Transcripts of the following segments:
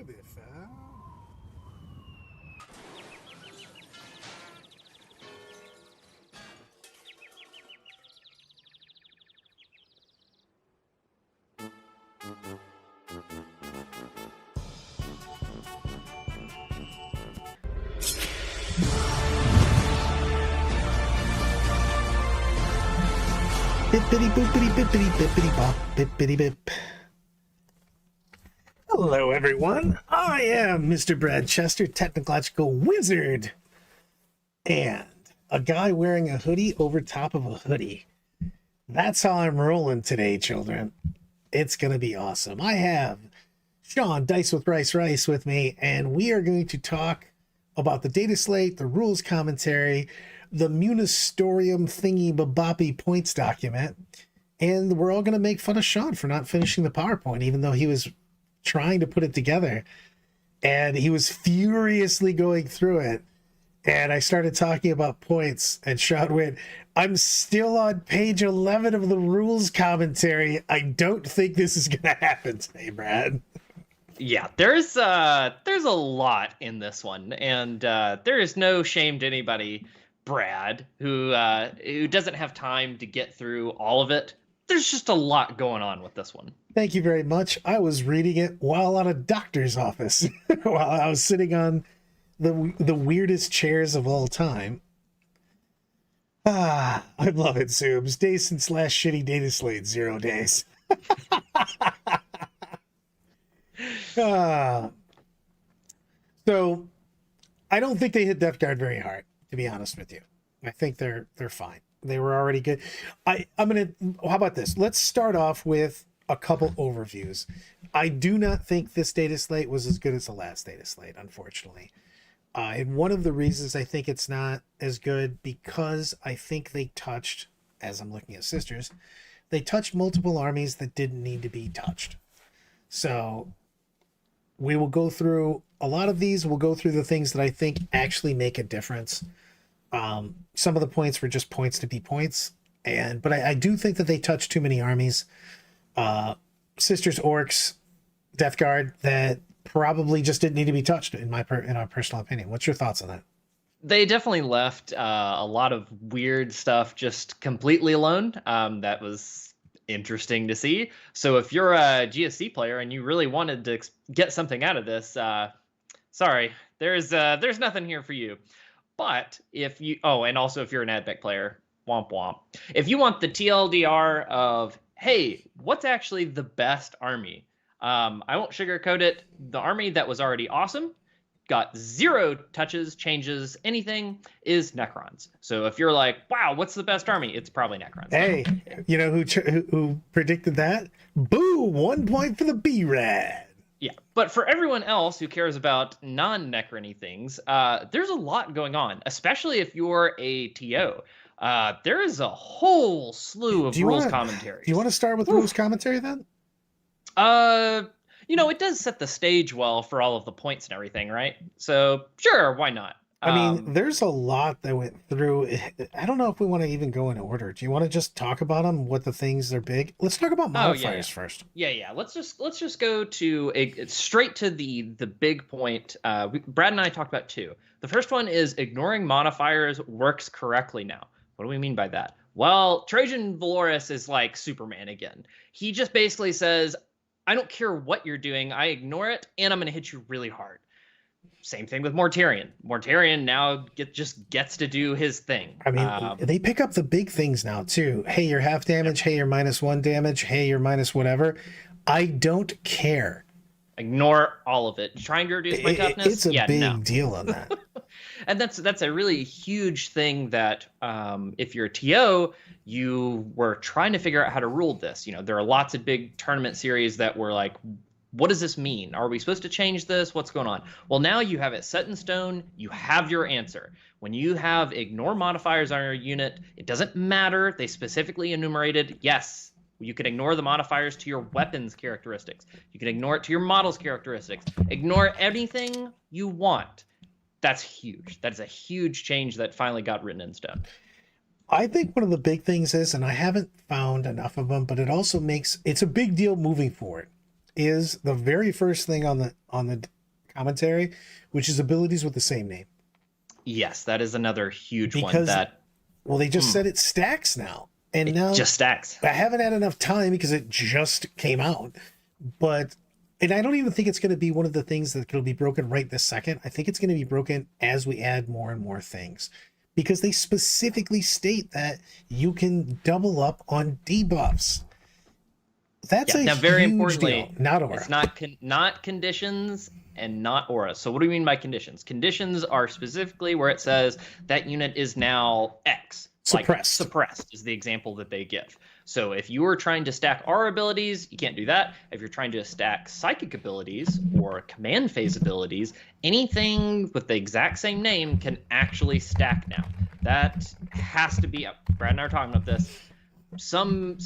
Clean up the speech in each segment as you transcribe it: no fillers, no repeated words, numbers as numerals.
at this, huh? Bippity boopity bippity bippity bop bippity bip. Hello everyone, I am Mr. Brad Chester, Technological Wizard, and a guy wearing a hoodie over top of a hoodie. That's how I'm rolling today, children. It's gonna be awesome. I have Sean Dice with Rice with me, and we are going to talk about the Dataslate, the rules commentary, the Munistorium thingy baboppy points document, and we're all going to make fun of Sean for not finishing the PowerPoint, even though he was trying to put it together, and he was furiously going through it. And I started talking about points, and Sean went, I'm still on page 11 of the rules commentary. I don't think this is going to happen today, Brad. Yeah, there's a lot in this one, and there is no shame to anybody, Brad, who doesn't have time to get through all of it. There's just a lot going on with this one. Thank you very much. I was reading it while at a doctor's office, while I was sitting on the weirdest chairs of all time. I love it, Zoobs. Days since last shitty Dataslate, 0 days. So I don't think they hit Death Guard very hard, to be honest with you. I think they're fine. They were already good. How about this? Let's start off with a couple overviews. I do not think this data slate was as good as the last data slate, unfortunately. And one of the reasons I think it's not as good, because I think they touched, as I'm looking at Sisters, they touched multiple armies that didn't need to be touched. So we will go through a lot of these. We'll go through the things that I think actually make a difference. Some of the points were just points to be points, but I do think that they touched too many armies. Sisters, Orks, Death Guard that probably just didn't need to be touched in our personal opinion. What's your thoughts on that? They definitely left a lot of weird stuff just completely alone. That was interesting to see. So if you're a GSC player and you really wanted to get something out of this, sorry, there's nothing here for you. But if you, and also if you're an AdBec player, womp womp. If you want the TLDR of, hey, what's actually the best army? I won't sugarcoat it. The army that was already awesome, got 0 touches, changes, anything, is Necrons. So if you're like, wow, what's the best army? It's probably Necrons. Hey, you know who predicted that? Boo! 1 point for the B-Rad. Yeah, but for everyone else who cares about non-Necrony things, there's a lot going on, especially if you're a TO. There is a whole slew of rules commentaries. Do you want to start with rules commentary then? It does set the stage well for all of the points and everything, right? So sure, why not? I mean, there's a lot that went through. I don't know if we want to even go in order. Do you want to just talk about them? What the things are big? Let's talk about modifiers first. Yeah. Let's just go to straight to the big point. Brad and I talked about 2. The first one is ignoring modifiers works correctly now. What do we mean by that? Well, Trajan Valoris is like Superman again. He just basically says, I don't care what you're doing. I ignore it, and I'm going to hit you really hard. Same thing with Mortarion. Mortarion now just gets to do his thing. I mean, they pick up the big things now, too. Hey, you're half damage. Hey, you're -1 damage. Hey, you're minus whatever. I don't care. Ignore all of it. Trying to reduce my toughness? It's a big deal on that. And that's a really huge thing that if you're a TO, you were trying to figure out how to rule this. There are lots of big tournament series that were like, what does this mean? Are we supposed to change this? What's going on? Well, now you have it set in stone. You have your answer. When you have ignore modifiers on your unit, it doesn't matter. They specifically enumerated, yes, you can ignore the modifiers to your weapons characteristics. You can ignore it to your models characteristics. Ignore anything you want. That's huge. That is a huge change that finally got written in stone. I think one of the big things is, and I haven't found enough of them, but it also it's a big deal moving forward. is the very first thing on the commentary, which is abilities with the same name. Yes, that is another huge one Because, that well, they just said it stacks now. And it now just stacks. I haven't had enough time because it just came out. But, and I don't even think it's going to be one of the things that will be broken right this second. I think it's going to be broken as we add more and more things. Because they specifically state that you can double up on debuffs. That's a now, very huge importantly, deal. Not aura. It's not conditions and not aura. So what do we mean by conditions? Conditions are specifically where it says that unit is now X. Suppressed. Like suppressed is the example that they give. So if you are trying to stack aura abilities, you can't do that. If you're trying to stack psychic abilities or command phase abilities, anything with the exact same name can actually stack now. That has to be, Brad and I are talking about this. Some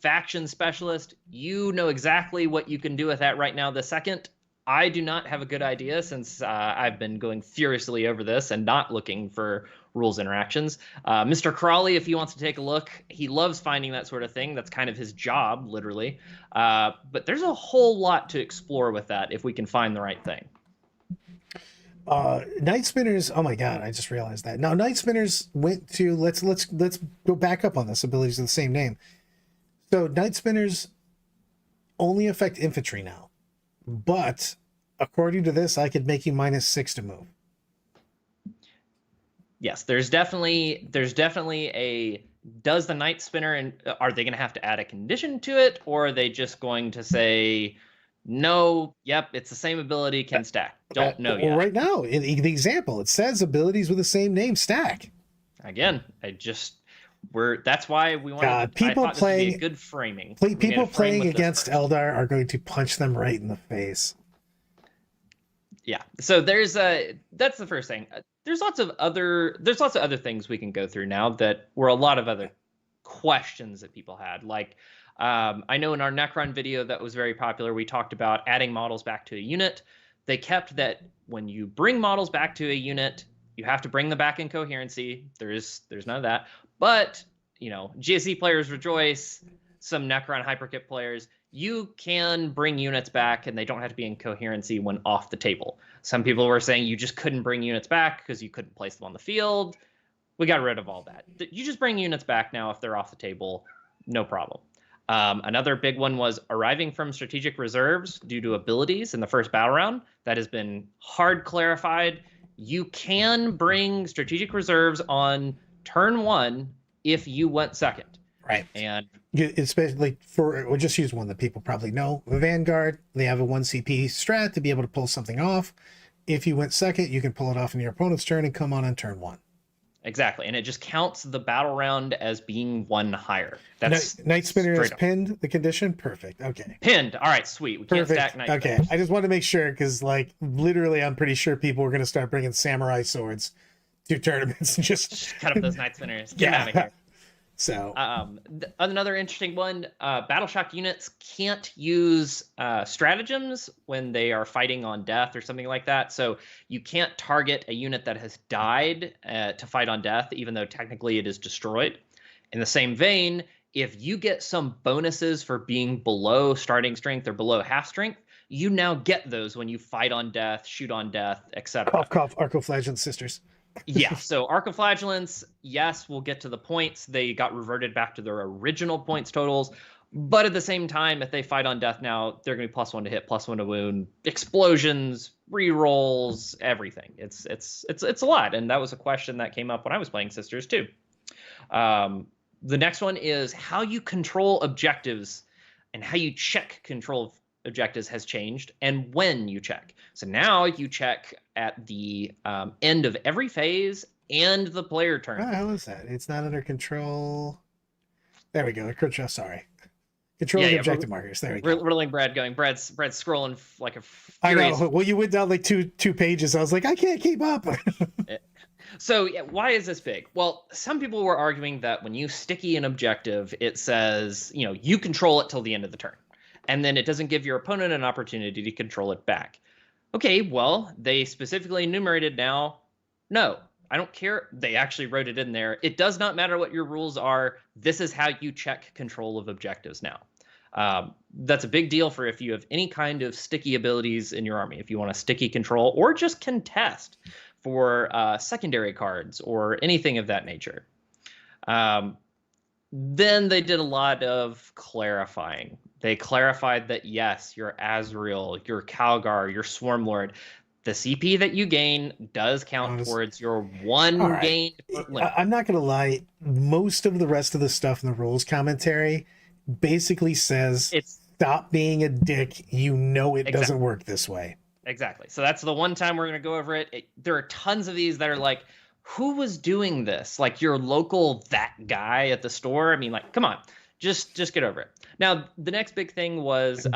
faction specialist, you know exactly what you can do with that right now. The second, I do not have a good idea since I've been going furiously over this and not looking for rules interactions. Mr. Crawley, if he wants to take a look, he loves finding that sort of thing. That's kind of his job, literally. But there's a whole lot to explore with that if we can find the right thing. Night Spinners, oh my god, I just realized that. Now Night Spinners went to let's go back up on this, abilities of the same name. So Night Spinners only affect infantry now. But according to this, I could make you -6 to move. Yes, there's definitely a does the Night Spinner, and are they going to have to add a condition to it, or are they just going to say no, yep, it's the same ability, can stack? Don't know yet. Well, right now, in the example, it says abilities with the same name stack. Again, that's why we want people playing a good framing. People playing against Eldar are going to punch them right in the face. Yeah. So that's the first thing. There's lots of other things we can go through now that were a lot of other questions that people had. Like, I know in our Necron video that was very popular, we talked about adding models back to a unit. They kept that when you bring models back to a unit, you have to bring them back in coherency. There's none of that. But, GSE players rejoice, some Necron Hyperkit players, you can bring units back and they don't have to be in coherency when off the table. Some people were saying you just couldn't bring units back because you couldn't place them on the field. We got rid of all that. You just bring units back now if they're off the table, no problem. Another big one was arriving from strategic reserves due to abilities in the first battle round. That has been hard clarified. You can bring strategic reserves on turn 1 if you went second. Right. And especially we'll just use one that people probably know. The Vanguard, they have a 1 CP strat to be able to pull something off. If you went second, you can pull it off in your opponent's turn and come on turn 1. Exactly, and it just counts the battle round as being 1 higher. That's Night Spinner is pinned, the condition? Perfect, okay. Pinned, all right, sweet. We can't stack Night Okay, Spinners. I just wanted to make sure, because, literally, I'm pretty sure people were going to start bringing samurai swords to tournaments and just cut up those Night Spinners. Get out of here. So another interesting one, Battle Shock units can't use stratagems when they are fighting on death or something like that. So you can't target a unit that has died to fight on death, even though technically it is destroyed. In the same vein, if you get some bonuses for being below starting strength or below half strength, you now get those when you fight on death, shoot on death, etc. Cough, cough, Arcoflagellant sisters. Yeah, so Arcoflagellants, yes, we'll get to the points. They got reverted back to their original points totals. But at the same time, if they fight on death now, they're going to be +1 to hit, +1 to wound, explosions, rerolls, everything. It's a lot. And that was a question that came up when I was playing Sisters too. The next one is how you control objectives and how you check control objectives has changed and when you check. So now you check at the end of every phase and the player turn. What the hell is that? It's not under control. There we go. Control, sorry. Control the objective markers. There we go. We're letting Brad going. Brad's scrolling like a furious... I know. Well, you went down like two pages. I was like, I can't keep up. So why is this big? Well, some people were arguing that when you sticky an objective, it says, you control it till the end of the turn. And then it doesn't give your opponent an opportunity to control it back. Okay, well, they specifically enumerated now, no, I don't care. They actually wrote it in there. It does not matter what your rules are. This is how you check control of objectives now. That's a big deal for if you have any kind of sticky abilities in your army, if you want to sticky control or just contest for secondary cards or anything of that nature. Then they did a lot of clarifying. They clarified that, yes, your Azrael, your Calgar, your Swarmlord, the CP that you gain does count towards your one gain per limit. I'm not going to lie. Most of the rest of the stuff in the rules commentary basically says, stop being a dick. You know it doesn't work this way. Exactly. So that's the one time we're going to go over it. There are tons of these that are like, who was doing this? Like your local that guy at the store? I mean, like, come on. Just get over it. Now, the next big thing was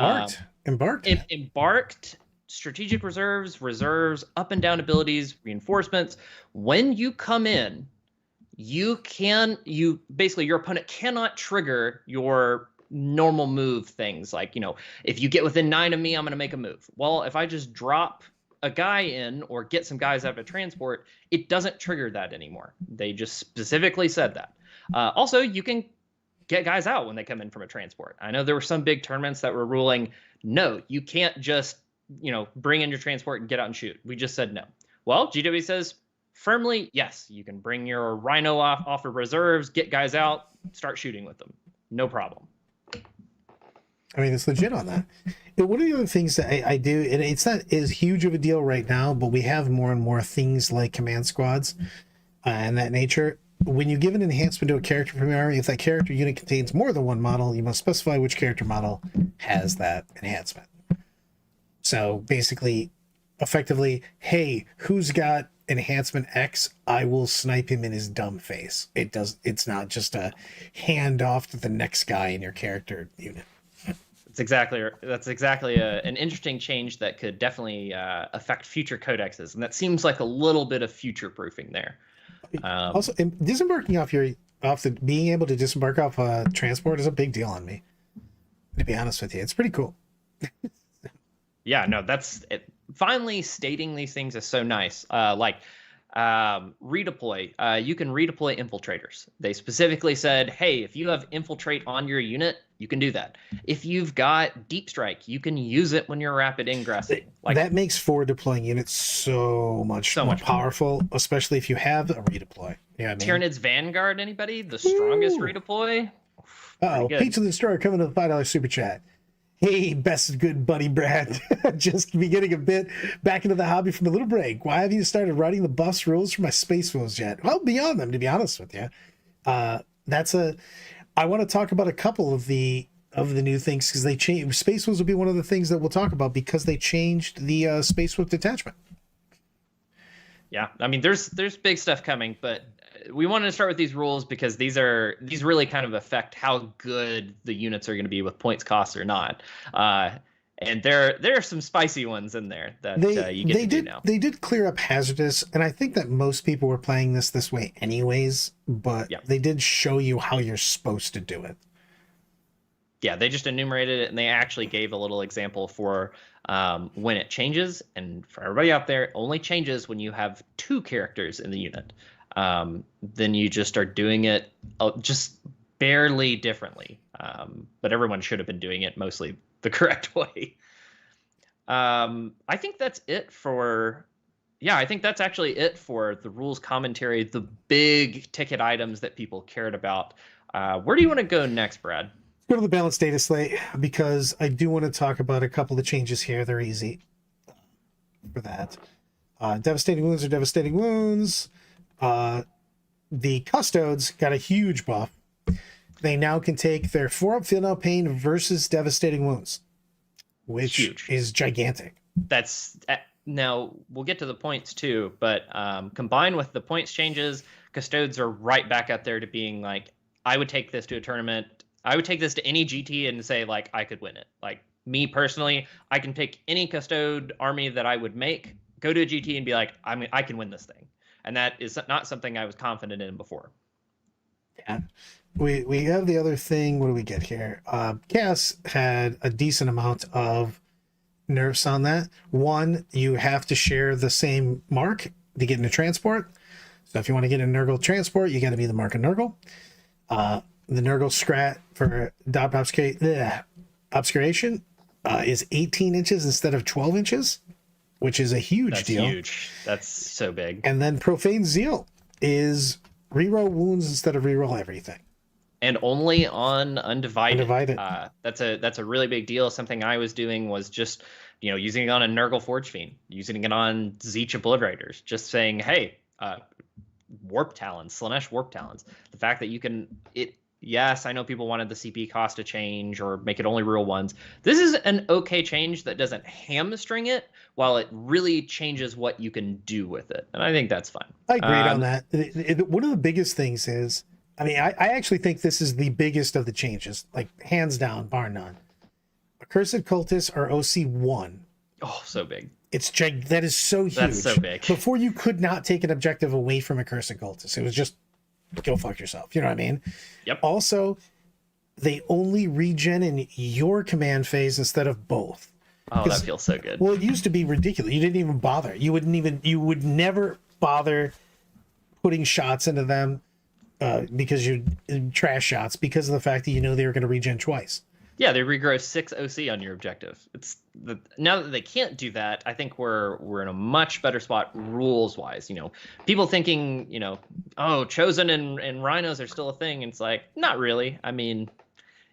embarked, strategic reserves, up and down abilities, reinforcements. When you come in, basically your opponent cannot trigger your normal move things. Like, if you get within 9 of me, I'm going to make a move. Well, if I just drop a guy in or get some guys out of a transport, it doesn't trigger that anymore. They just specifically said that. Also, you can get guys out when they come in from a transport. I know there were some big tournaments that were ruling, no, you can't just, bring in your transport and get out and shoot. We just said no. Well, GW says firmly, yes, you can bring your Rhino off of reserves, get guys out, start shooting with them. No problem. I mean, it's legit on that. And one of the other things that I do, and it's not as huge of a deal right now, but we have more and more things like command squads and that nature. When you give an enhancement to a character from your army, if that character unit contains more than one model, you must specify which character model has that enhancement. So basically, effectively, hey, who's got enhancement X? I will snipe him in his dumb face. It's not just a hand off to the next guy in your character unit. That's exactly an interesting change that could definitely affect future codexes, and that seems like a little bit of future proofing there. Also, disembarking being able to disembark off a transport is a big deal on me. To be honest with you, it's pretty cool. Yeah, no, that's it. Finally stating these things is so nice. Redeploy. You can redeploy infiltrators. They specifically said, hey, if you have infiltrate on your unit, you can do that. If you've got deep strike, you can use it when you're rapid ingressing. That makes forward deploying units so much more powerful, especially if you have a redeploy. Yeah, Tyranids Vanguard, anybody? The strongest redeploy? Uh-oh, Pizza the Destroyer coming to the $5 super chat. Hey, best good buddy Brad. Just beginning a bit back into the hobby from a little break. Why have you started writing the buffs rules for my space rules yet? Well, beyond them, to be honest with you. I want to talk about a couple of the new things because they changed. Space rules will be one of the things that we'll talk about because they changed the space whip detachment. Yeah, I mean, there's big stuff coming, but we wanted to start with these rules because these really kind of affect how good the units are going to be with points cost or not. And there are some spicy ones in there that you get to do now. They did clear up hazardous, and I think that most people were playing this way anyways, but they did show you how you're supposed to do it. Yeah, they just enumerated it, and they actually gave a little example for when it changes. And for everybody out there, it only changes when you have 2 characters in the unit. Then you just are doing it just barely differently. But everyone should have been doing it mostly the correct way. I think that's it for... Yeah, I think that's actually it for the rules commentary, the big ticket items that people cared about. Where do you want to go next, Brad? Go to the balanced data slate because I do want to talk about a couple of changes here. They're easy for that. Devastating wounds are devastating wounds. The Custodes got a huge buff. They now can take their 4-up feel no pain versus devastating wounds, which is gigantic. That's now we'll get to the points too, but combined with the points changes, Custodes are right back up there to being like, I would take this to a tournament. I would take this to any GT and say, like, I could win it. Like, me personally, I can pick any Custode army that I would make, go to a GT and be like, I can win this thing. And that is not something I was confident in before. Yeah. We have the other thing. What do we get here? Chaos had a decent amount of nerfs on that. One, you have to share the same mark to get into transport. So if you want to get a Nurgle transport, you got to be the mark of Nurgle. The Nurgle Scrat for Dop Ops K, Obscuration is 18 inches instead of 12 inches, which is a huge deal. That's huge. That's so big. And then Profane Zeal is reroll wounds instead of reroll everything. And only on Undivided. Undivided. That's a really big deal. Something I was doing was just, using it on a Nurgle Forge Fiend, using it on Zeech Obliterators, just saying, hey, Warp Talons, Slanesh Warp Talons. The fact that you can yes, I know people wanted the CP cost to change or make it only real ones. This is an okay change that doesn't hamstring it, while it really changes what you can do with it. And I think that's fine. I agreed on that. One of the biggest things is, I actually think this is the biggest of the changes, like hands down, bar none. Accursed Cultists are OC1. Oh, so big. That is so huge. That's so big. Before, you could not take an objective away from Accursed Cultists. It was just go fuck yourself. You know what I mean? Yep. Also, they only regen in your command phase instead of both. Oh, that feels so good. Well, it used to be ridiculous. You didn't even bother. You would never bother putting shots into them because you trash shots because of the fact that they were going to regen twice. Yeah, they regrow 6 OC on your objective. Now that they can't do that, I think we're in a much better spot rules wise. People thinking, Chosen and Rhinos are still a thing. And it's like, not really. I mean,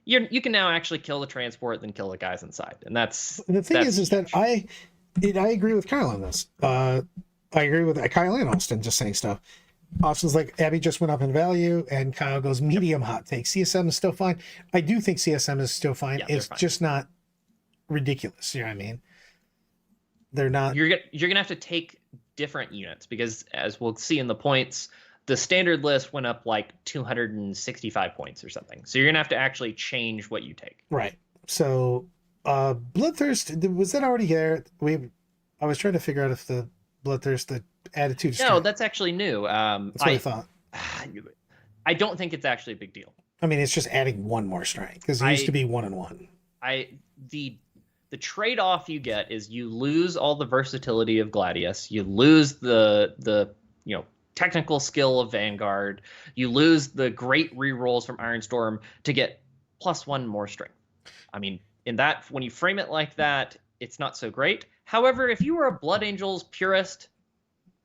you can now actually kill the transport, then kill the guys inside, and that's the thing is that I agree with Kyle on this. I agree with Kyle and Austin just saying stuff. Austin's like, Abby just went up in value, and Kyle goes medium hot take. CSM is still fine. I do think CSM is still fine. It's fine. Just not ridiculous. You know what I mean? They're not. You're gonna have to take different units because, as we'll see in the points, the standard list went up like 265 points or something. So you're gonna have to actually change what you take. Right. So, Bloodthirst, was that already there? I was trying to figure out if the Bloodthirst, the attitude. No, that's actually new. That's what I thought. I don't think it's actually a big deal. I mean, it's just adding one more strength because it used to be 1-1. The trade-off you get is you lose all the versatility of Gladius, you lose the technical skill of Vanguard, you lose the great rerolls from Ironstorm to get +1 more strength. I mean, when you frame it like that, it's not so great. However, if you were a Blood Angels purist,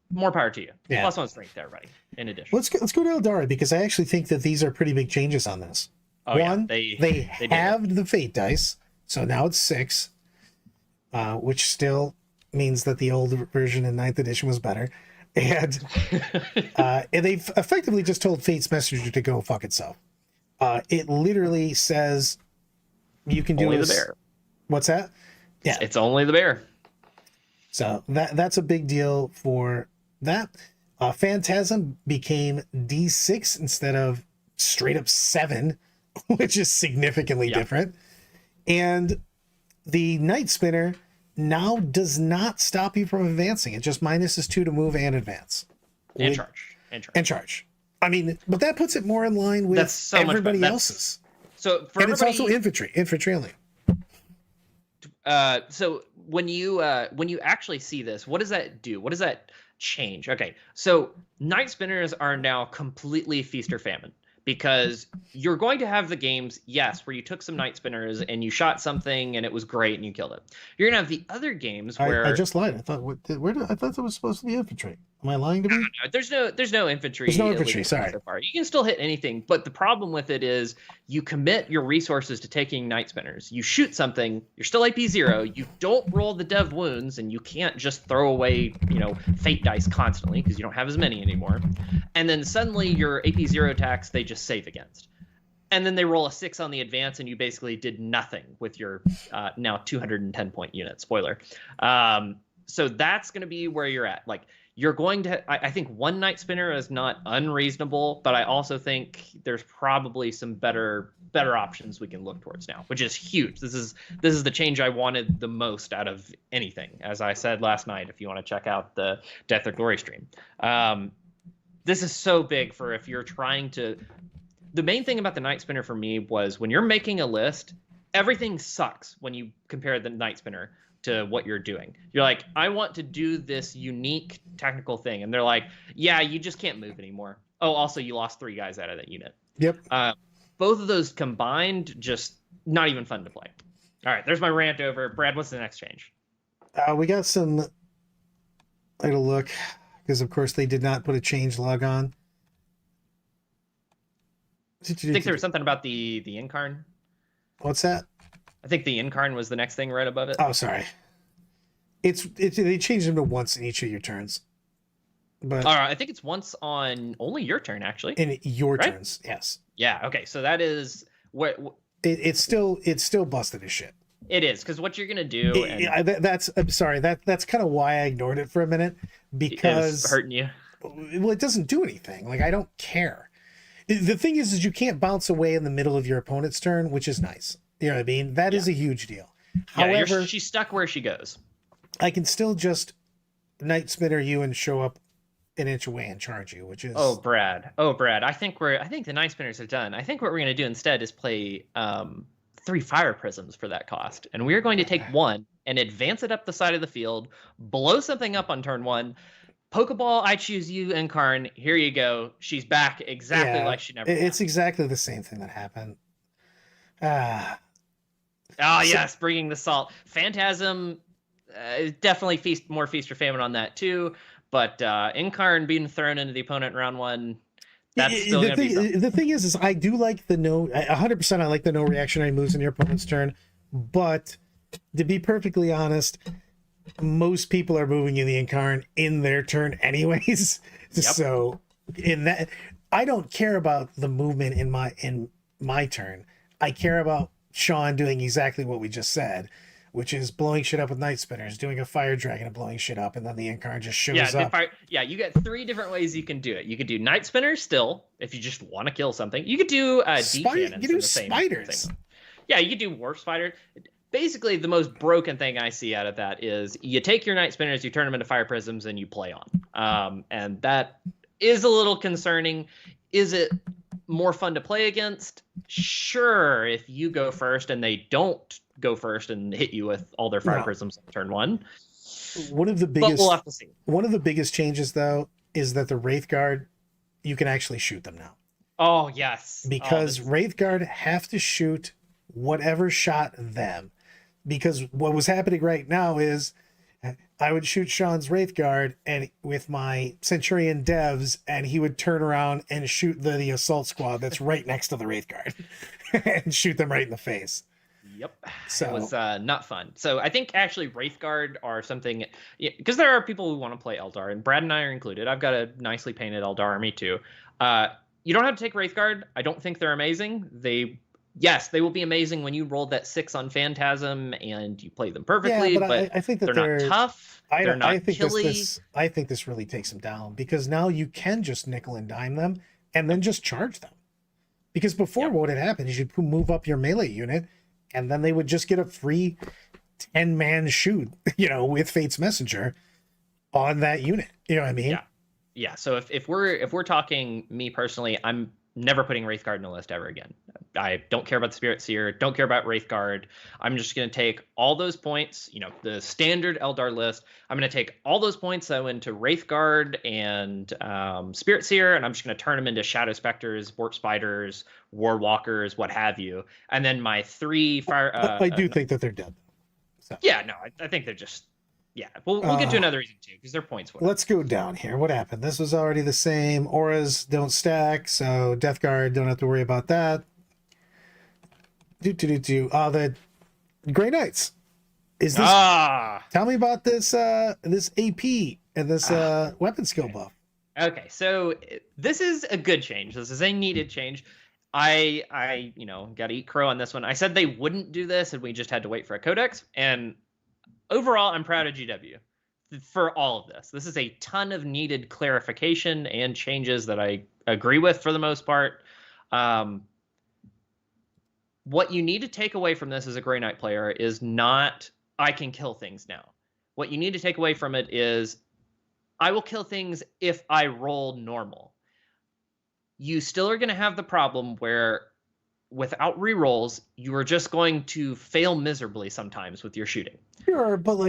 more power to you. Yeah. +1 strength to everybody, in addition. Let's go to Eldari, because I actually think that these are pretty big changes on this. Oh, One, yeah, they halved the Fate dice, so now it's 6, which still means that the old version in 9th edition was better. And they've effectively just told Fate's Messenger to go fuck itself. It literally says you can do only the bear. What's that? Yeah, it's only the bear. So that's a big deal for that. Phantasm became D6 instead of straight up 7, which is significantly different. And the Night Spinner now does not stop you from advancing. It just minuses 2 to move and advance. And charge. I mean, but that puts it more in line with everybody else's. So for it's also infantry only. So when you actually see this, what does that do? What does that change? Okay, so Night Spinners are now completely feast or famine, because you're going to have the games, yes, where you took some Night Spinners and you shot something and it was great and you killed it. You're gonna have the other games where I just lied. I thought I thought that was supposed to be infantry. Am I lying to me? No, there's no infantry. There's no infantry. Sorry. So far. You can still hit anything, but the problem with it is you commit your resources to taking Night Spinners. You shoot something, you're still AP 0. You don't roll the dev wounds, and you can't just throw away fate dice constantly because you don't have as many anymore. And then suddenly your AP 0 attacks they just save against. And then they roll a 6 on the advance, and you basically did nothing with your now 210 point unit. Spoiler. So that's going to be where you're at. Like, you're going to, I think one Night Spinner is not unreasonable, but I also think there's probably some better options we can look towards now, which is huge. This is the change I wanted the most out of anything. As I said last night, if you want to check out the Death or Glory stream, this is so big for if you're trying to. The main thing about the Night Spinner for me was when you're making a list, everything sucks when you compare the Night Spinner to what you're doing. You're like, I want to do this unique technical thing. And they're like, yeah, you just can't move anymore. Oh, also you lost 3 guys out of that unit. Yep. Both of those combined, just not even fun to play. All right, there's my rant over. Brad, what's the next change? We got some. I gotta look because, of course, they did not put a change log on. I think there was something about the Incarn. What's that? I think the Incarn was the next thing right above it. Oh, sorry. It's they changed them to once in each of your turns. But all right, I think it's once on only your turn, actually. In your right? turns, yes. Yeah. Okay. So that is what it's still busted as shit. It is, because what you're gonna do. I'm sorry. That's kind of why I ignored it for a minute, because it's hurting you. Well, it doesn't do anything. Like, I don't care. The thing is you can't bounce away in the middle of your opponent's turn, which is nice. You know what I mean? That is a huge deal. Yeah, However, she's stuck where she goes. I can still just Night Spinner you and show up an inch away and charge you, which is Brad. I think the Night Spinners are done. I think what we're gonna do instead is play 3 Fire Prisms for that cost, and we're going to take one and advance it up the side of the field, blow something up on turn 1. Pokeball, I choose you, Incarn. Here you go. She's back exactly like she never was. It's exactly the same thing that happened. Yes, bringing the salt. Phantasm, definitely more feast or famine on that too. But Incarn being thrown into the opponent in round 1, that's still going to be something. The thing is I do like the 100%. I like the no reactionary moves in your opponent's turn, but to be perfectly honest, most people are moving in the Incarn in their turn anyways. Yep. So in that, I don't care about the movement in my turn. I care about Sean doing exactly what we just said, which is blowing shit up with Night Spinners, doing a Fire Dragon and blowing shit up, and then the Incarn just shows up. You got 3 different ways you can do it. You could do Night Spinners still, if you just want to kill something. You could do D-Cannons. You do spiders. Same. Yeah, you could do Warp Spider. Basically, the most broken thing I see out of that is you take your Night Spinners, you turn them into Fire Prisms, and you play on. And that is a little concerning. Is it more fun to play against? Sure, if you go first and they don't go first and hit you with all their Fire Prisms on turn 1. One of the but we'll have to see. One of the biggest changes, though, is that the Wraithguard, you can actually shoot them now. Oh, yes. Because Wraithguard have to shoot whatever shot them. Because what was happening right now is I would shoot Sean's Wraithguard and with my Centurion devs, and he would turn around and shoot the assault squad that's right next to the Wraithguard and shoot them right in the face. Yep. So it was not fun. So I think actually Wraithguard are something, because there are people who want to play Eldar, and Brad and I are included. I've got a nicely painted Eldar army too. You don't have to take Wraithguard. I don't think they're amazing. Yes, they will be amazing when you rolled that 6 on Phantasm and you play them perfectly. Yeah, but I think that they're not tough. They're not killy. I think this really takes them down, because now you can just nickel and dime them and then just charge them. Because before, what had happened is you'd move up your melee unit, and then they would just get a free 10-man shoot, with Fate's Messenger on that unit. You know what I mean? Yeah. So if we're talking me personally, I'm never putting Wraithguard in a list ever again. I don't care about the Spirit Seer, don't care about Wraithguard. I'm just going to take all those points, the standard Eldar list. I'm going to take all those points that went to Wraithguard and Spirit Seer, and I'm just going to turn them into Shadow Specters, Warp Spiders, War Walkers, what have you. And then my 3 fire... I do think that they're dead. So. Yeah, no, I think they're just... Yeah, we'll get to another reason too, because their points. Let's go down here. What happened? This was already the same. Auras don't stack, so Death Guard don't have to worry about that. The Grey Knights. Is this? Tell me about this. This AP and this weapon skill buff. Okay, so this is a good change. This is a needed change. I got to eat crow on this one. I said they wouldn't do this, and we just had to wait for a codex. And overall, I'm proud of GW for all of this. This is a ton of needed clarification and changes that I agree with for the most part. What you need to take away from this as a Grey Knight player is not, I can kill things now. What you need to take away from it is, I will kill things if I roll normal. You still are going to have the problem where without rerolls, you are just going to fail miserably sometimes with your shooting. Sure, but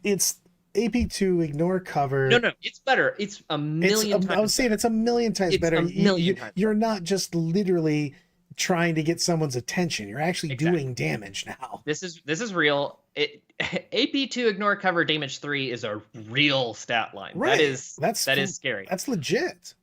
it's AP2, ignore cover. No, it's better. It's a million times. I was saying it's a million times better. You're not just literally trying to get someone's attention. You're actually Exactly. doing damage now. This is real. AP2 ignore cover damage 3 is a real stat line. Right. That is scary. That's legit.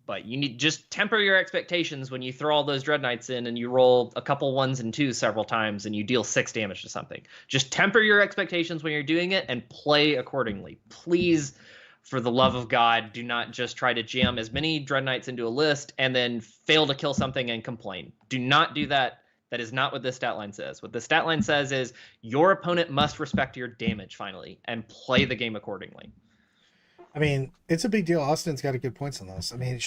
But you need just temper your expectations when you throw all those Dread Knights in and you roll a couple 1s and 2s several times and you deal 6 damage to something. Just temper your expectations when you're doing it and play accordingly. Please, for the love of God, do not just try to jam as many Dread Knights into a list and then fail to kill something and complain. Do not do that. That is not what this stat line says. What the stat line says is your opponent must respect your damage finally and play the game accordingly. I mean, it's a big deal. Austin's got a good points on this. I mean,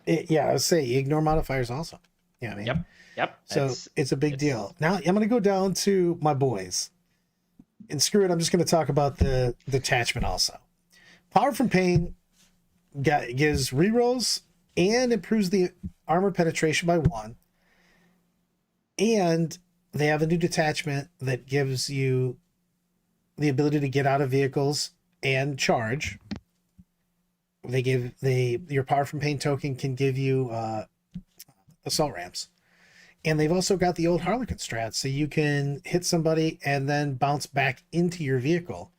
yeah, I would say you ignore modifiers also. Yeah, I mean, Yep. So it's a big deal. Now I'm going to go down to my boys, and screw it. I'm just going to talk about the detachment also. Power from Pain gives rerolls and improves the armor penetration by 1. And they have a new detachment that gives you the ability to get out of vehicles and charge. Your Power from Pain token can give you assault ramps. And they've also got the old Harlequin strat, so you can hit somebody and then bounce back into your vehicle.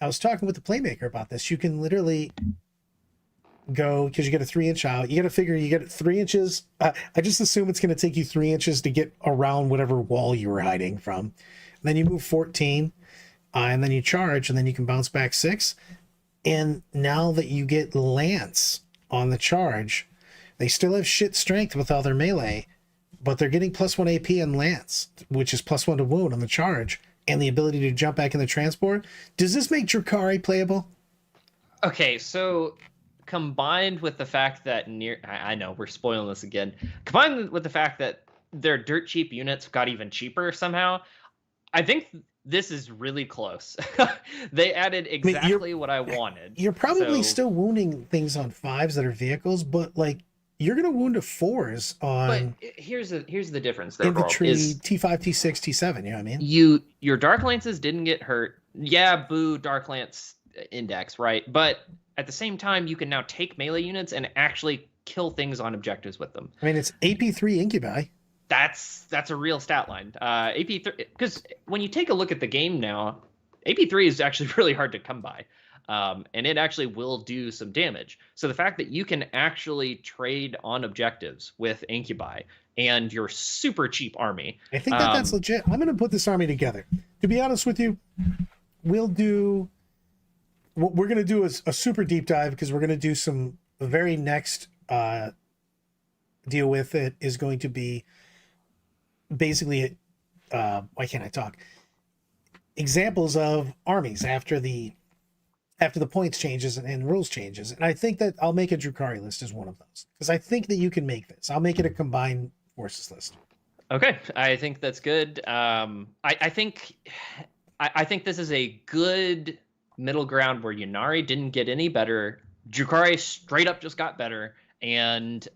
I was talking with the playmaker about this. You can literally go, because you get a 3-inch out. You got to figure you get 3 inches. I just assume it's going to take you 3 inches to get around whatever wall you were hiding from. And then you move 14, and then you charge, and then you can bounce back 6. And now that you get Lance on the charge, they still have shit strength with all their melee, but they're getting +1 AP on Lance, which is +1 to wound on the charge, and the ability to jump back in the transport. Does this make Drukhari playable? Okay, so combined with the fact that I know we're spoiling this again. Combined with the fact that their dirt cheap units got even cheaper somehow, I think this is really close. They added exactly what I wanted. You're probably still wounding things on 5s that are vehicles, but like you're gonna wound to 4s on. But here's the difference. There, infantry is T5, T6, T7. You know what I mean? Your Dark Lances didn't get hurt. Yeah, boo, Dark Lance index, right? But at the same time, you can now take melee units and actually kill things on objectives with them. I mean, it's AP3 Incubi. That's a real stat line. AP3, because when you take a look at the game now, AP3 is actually really hard to come by. And it actually will do some damage. So the fact that you can actually trade on objectives with Incubi and your super cheap army. I think that's legit. I'm going to put this army together. To be honest with you, we're going to do a super deep dive, because we're going to do some very next deal with it is going to be basically, why can't I talk? Examples of armies after the points changes and rules changes. And I think that I'll make a Drukhari list as one of those, because I think that you can make this. I'll make it a combined forces list. Okay, I think that's good. I think this is a good middle ground where Ynnari didn't get any better. Drukhari straight up just got better, and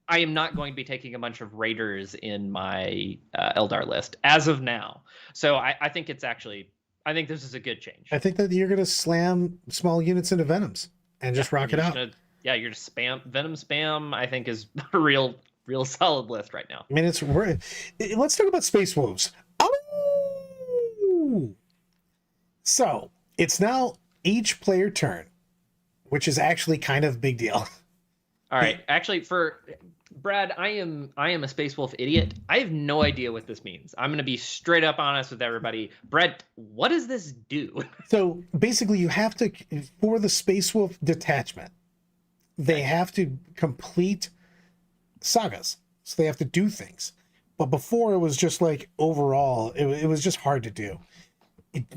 I am not going to be taking a bunch of raiders in my Eldar list as of now. So I think it's actually, I think this is a good change. I think that you're going to slam small units into Venoms and just rock it out. You're just Venom spam, I think, is a real solid list right now. I mean, let's talk about Space Wolves. Oh! So it's now each player turn, which is actually kind of a big deal. All right. Actually, for Brad, I am a Space Wolf idiot. I have no idea what this means. I'm going to be straight up honest with everybody. Brad, what does this do? So basically, you have to, for the Space Wolf detachment, they have to complete sagas. So they have to do things. But before, it was just like overall, it was just hard to do.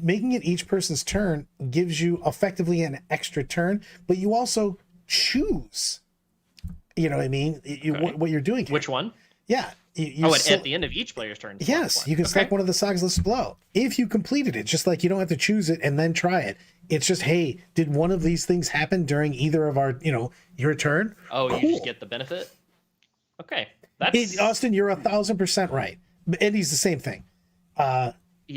Making it each person's turn gives you effectively an extra turn, but you also choose. You know what I mean? What you're doing here. Which one? Yeah. At the end of each player's turn. Yes, you can select one of the sagas listed below. If you completed it, just like you don't have to choose it and then try it. It's just, hey, did one of these things happen during either of our, your turn? Oh, cool. You just get the benefit? Okay. Austin, you're 1,000% right. Eddie's the same thing. Yeah,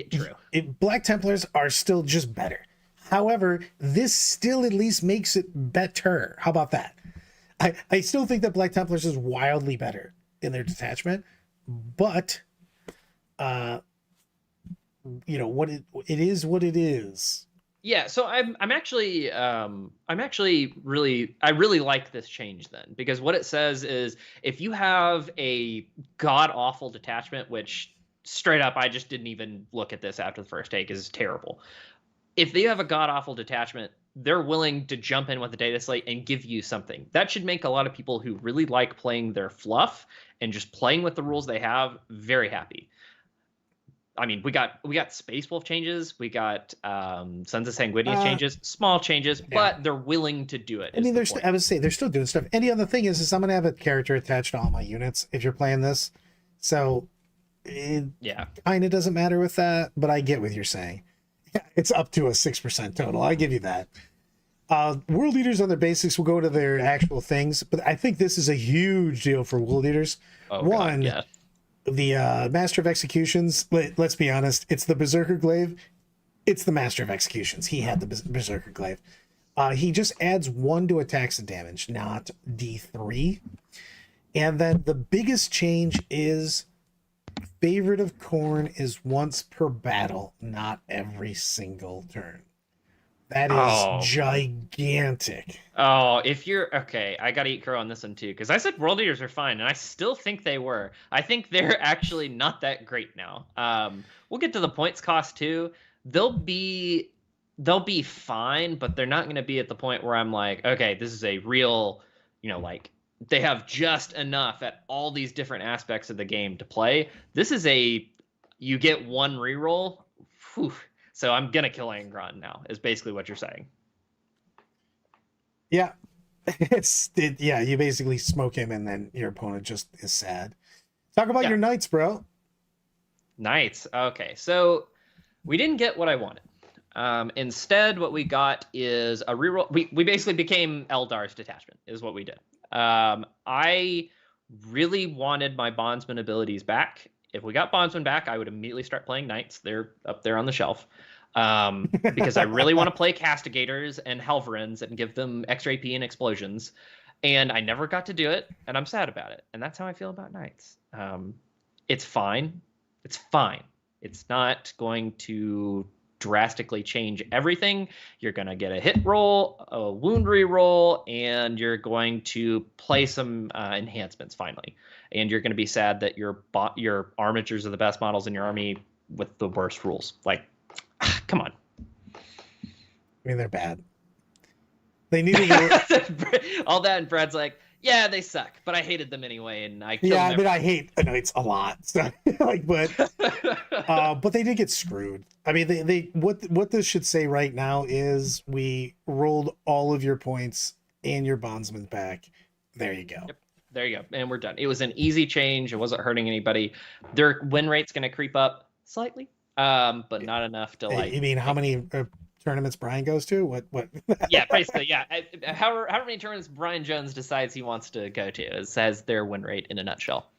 true. Black Templars are still just better. However, this still at least makes it better. How about that? I still think that Black Templars is wildly better. in their detachment, but you know what it is what it is. Yeah, so I'm actually I really like this change then, because what it says is if you have a god awful detachment, which straight up I just didn't even look at this after the first take, is terrible. If they have a god awful detachment, they're willing to jump in with the data slate and give you something. That should make a lot of people who really like playing their fluff and just playing with the rules they have very happy. I mean, we got Space Wolf changes, we got Sons of Sanguinius changes, small changes, but they're willing to do it. I mean, I would say they're still doing stuff. And the other thing is I'm going to have a character attached to all my units if you're playing this, so it kind of doesn't matter with that. But I get what you're saying. It's up to a 6% total. I give you that. World Eaters on their basics will go to their actual things, but I think this is a huge deal for World Eaters. One. The Master of Executions, let's be honest, it's the Berserker Glaive. It's the Master of Executions. He had the Berserker Glaive. He just adds 1 to attacks and damage, not D3. And then the biggest change is Favorite of Khorne is once per battle, not every single turn. That is gigantic. Oh, if you're okay, I gotta eat crow on this one too, because I said World Eaters are fine, and I still think they were. I think they're actually not that great now. We'll get to the points cost too. They'll be fine, but they're not gonna be at the point where I'm like, okay, this is a real, like they have just enough at all these different aspects of the game to play. This is you get 1 reroll. Whew. So I'm going to kill Angron now, is basically what you're saying. Yeah. You basically smoke him and then your opponent just is sad. Talk about your knights, bro. Knights. Okay. So we didn't get what I wanted. Instead, what we got is a reroll. We basically became Eldar's detachment, is what we did. I really wanted my bondsman abilities back. If we got bondsman back, I would immediately start playing knights. They're up there on the shelf. Because I really want to play castigators and Helverins and give them extra AP and explosions. And I never got to do it, and I'm sad about it. And that's how I feel about knights. It's fine. It's fine. It's not going to drastically change everything. You're going to get a hit roll, a wound reroll, and you're going to play some enhancements finally. And you're going to be sad that your armatures are the best models in your army with the worst rules. Like, come on. I mean, they're bad. They needed to... all that, and Brad's like, yeah, they suck, but I hated them anyway, and I killed them. I mean, I hate the Knights a lot. So, but they did get screwed. I mean, they what this should say right now is we rolled all of your points and your bondsman back. There you go. Yep. There you go, and we're done. It was an easy change. It wasn't hurting anybody. Their win rate's going to creep up slightly, but not enough to like. You mean how many tournaments Brian goes to? What? Yeah, basically, yeah. However many tournaments Brian Jones decides he wants to go to, it says their win rate in a nutshell.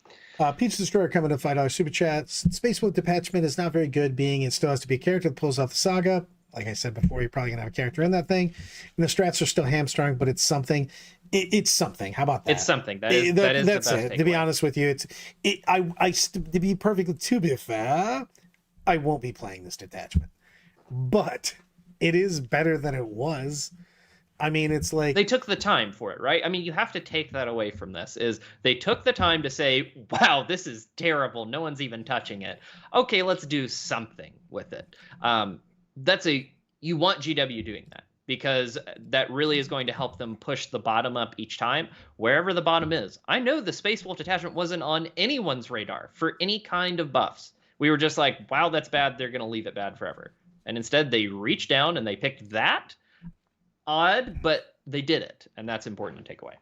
Peach Destroyer coming to $5 super chat. Space Wolf detachment is not very good, being it still has to be a character that pulls off the saga. Like I said before, you're probably gonna have a character in that thing. And the strats are still hamstrung, but it's something. It's something. How about that? It's something. That is that's the best it. To be honest with you, to be perfectly fair, I won't be playing this detachment, but it is better than it was. I mean, it's like they took the time for it, right? I mean, you have to take that away from this. Is they took the time to say, "Wow, this is terrible. No one's even touching it. Okay, let's do something with it." You want GW doing that, because that really is going to help them push the bottom up each time, wherever the bottom is. I know the Space Wolf detachment wasn't on anyone's radar for any kind of buffs. We were just like, wow, that's bad. They're going to leave it bad forever. And instead, they reached down and they picked that. Odd, but they did it. And that's important to take away.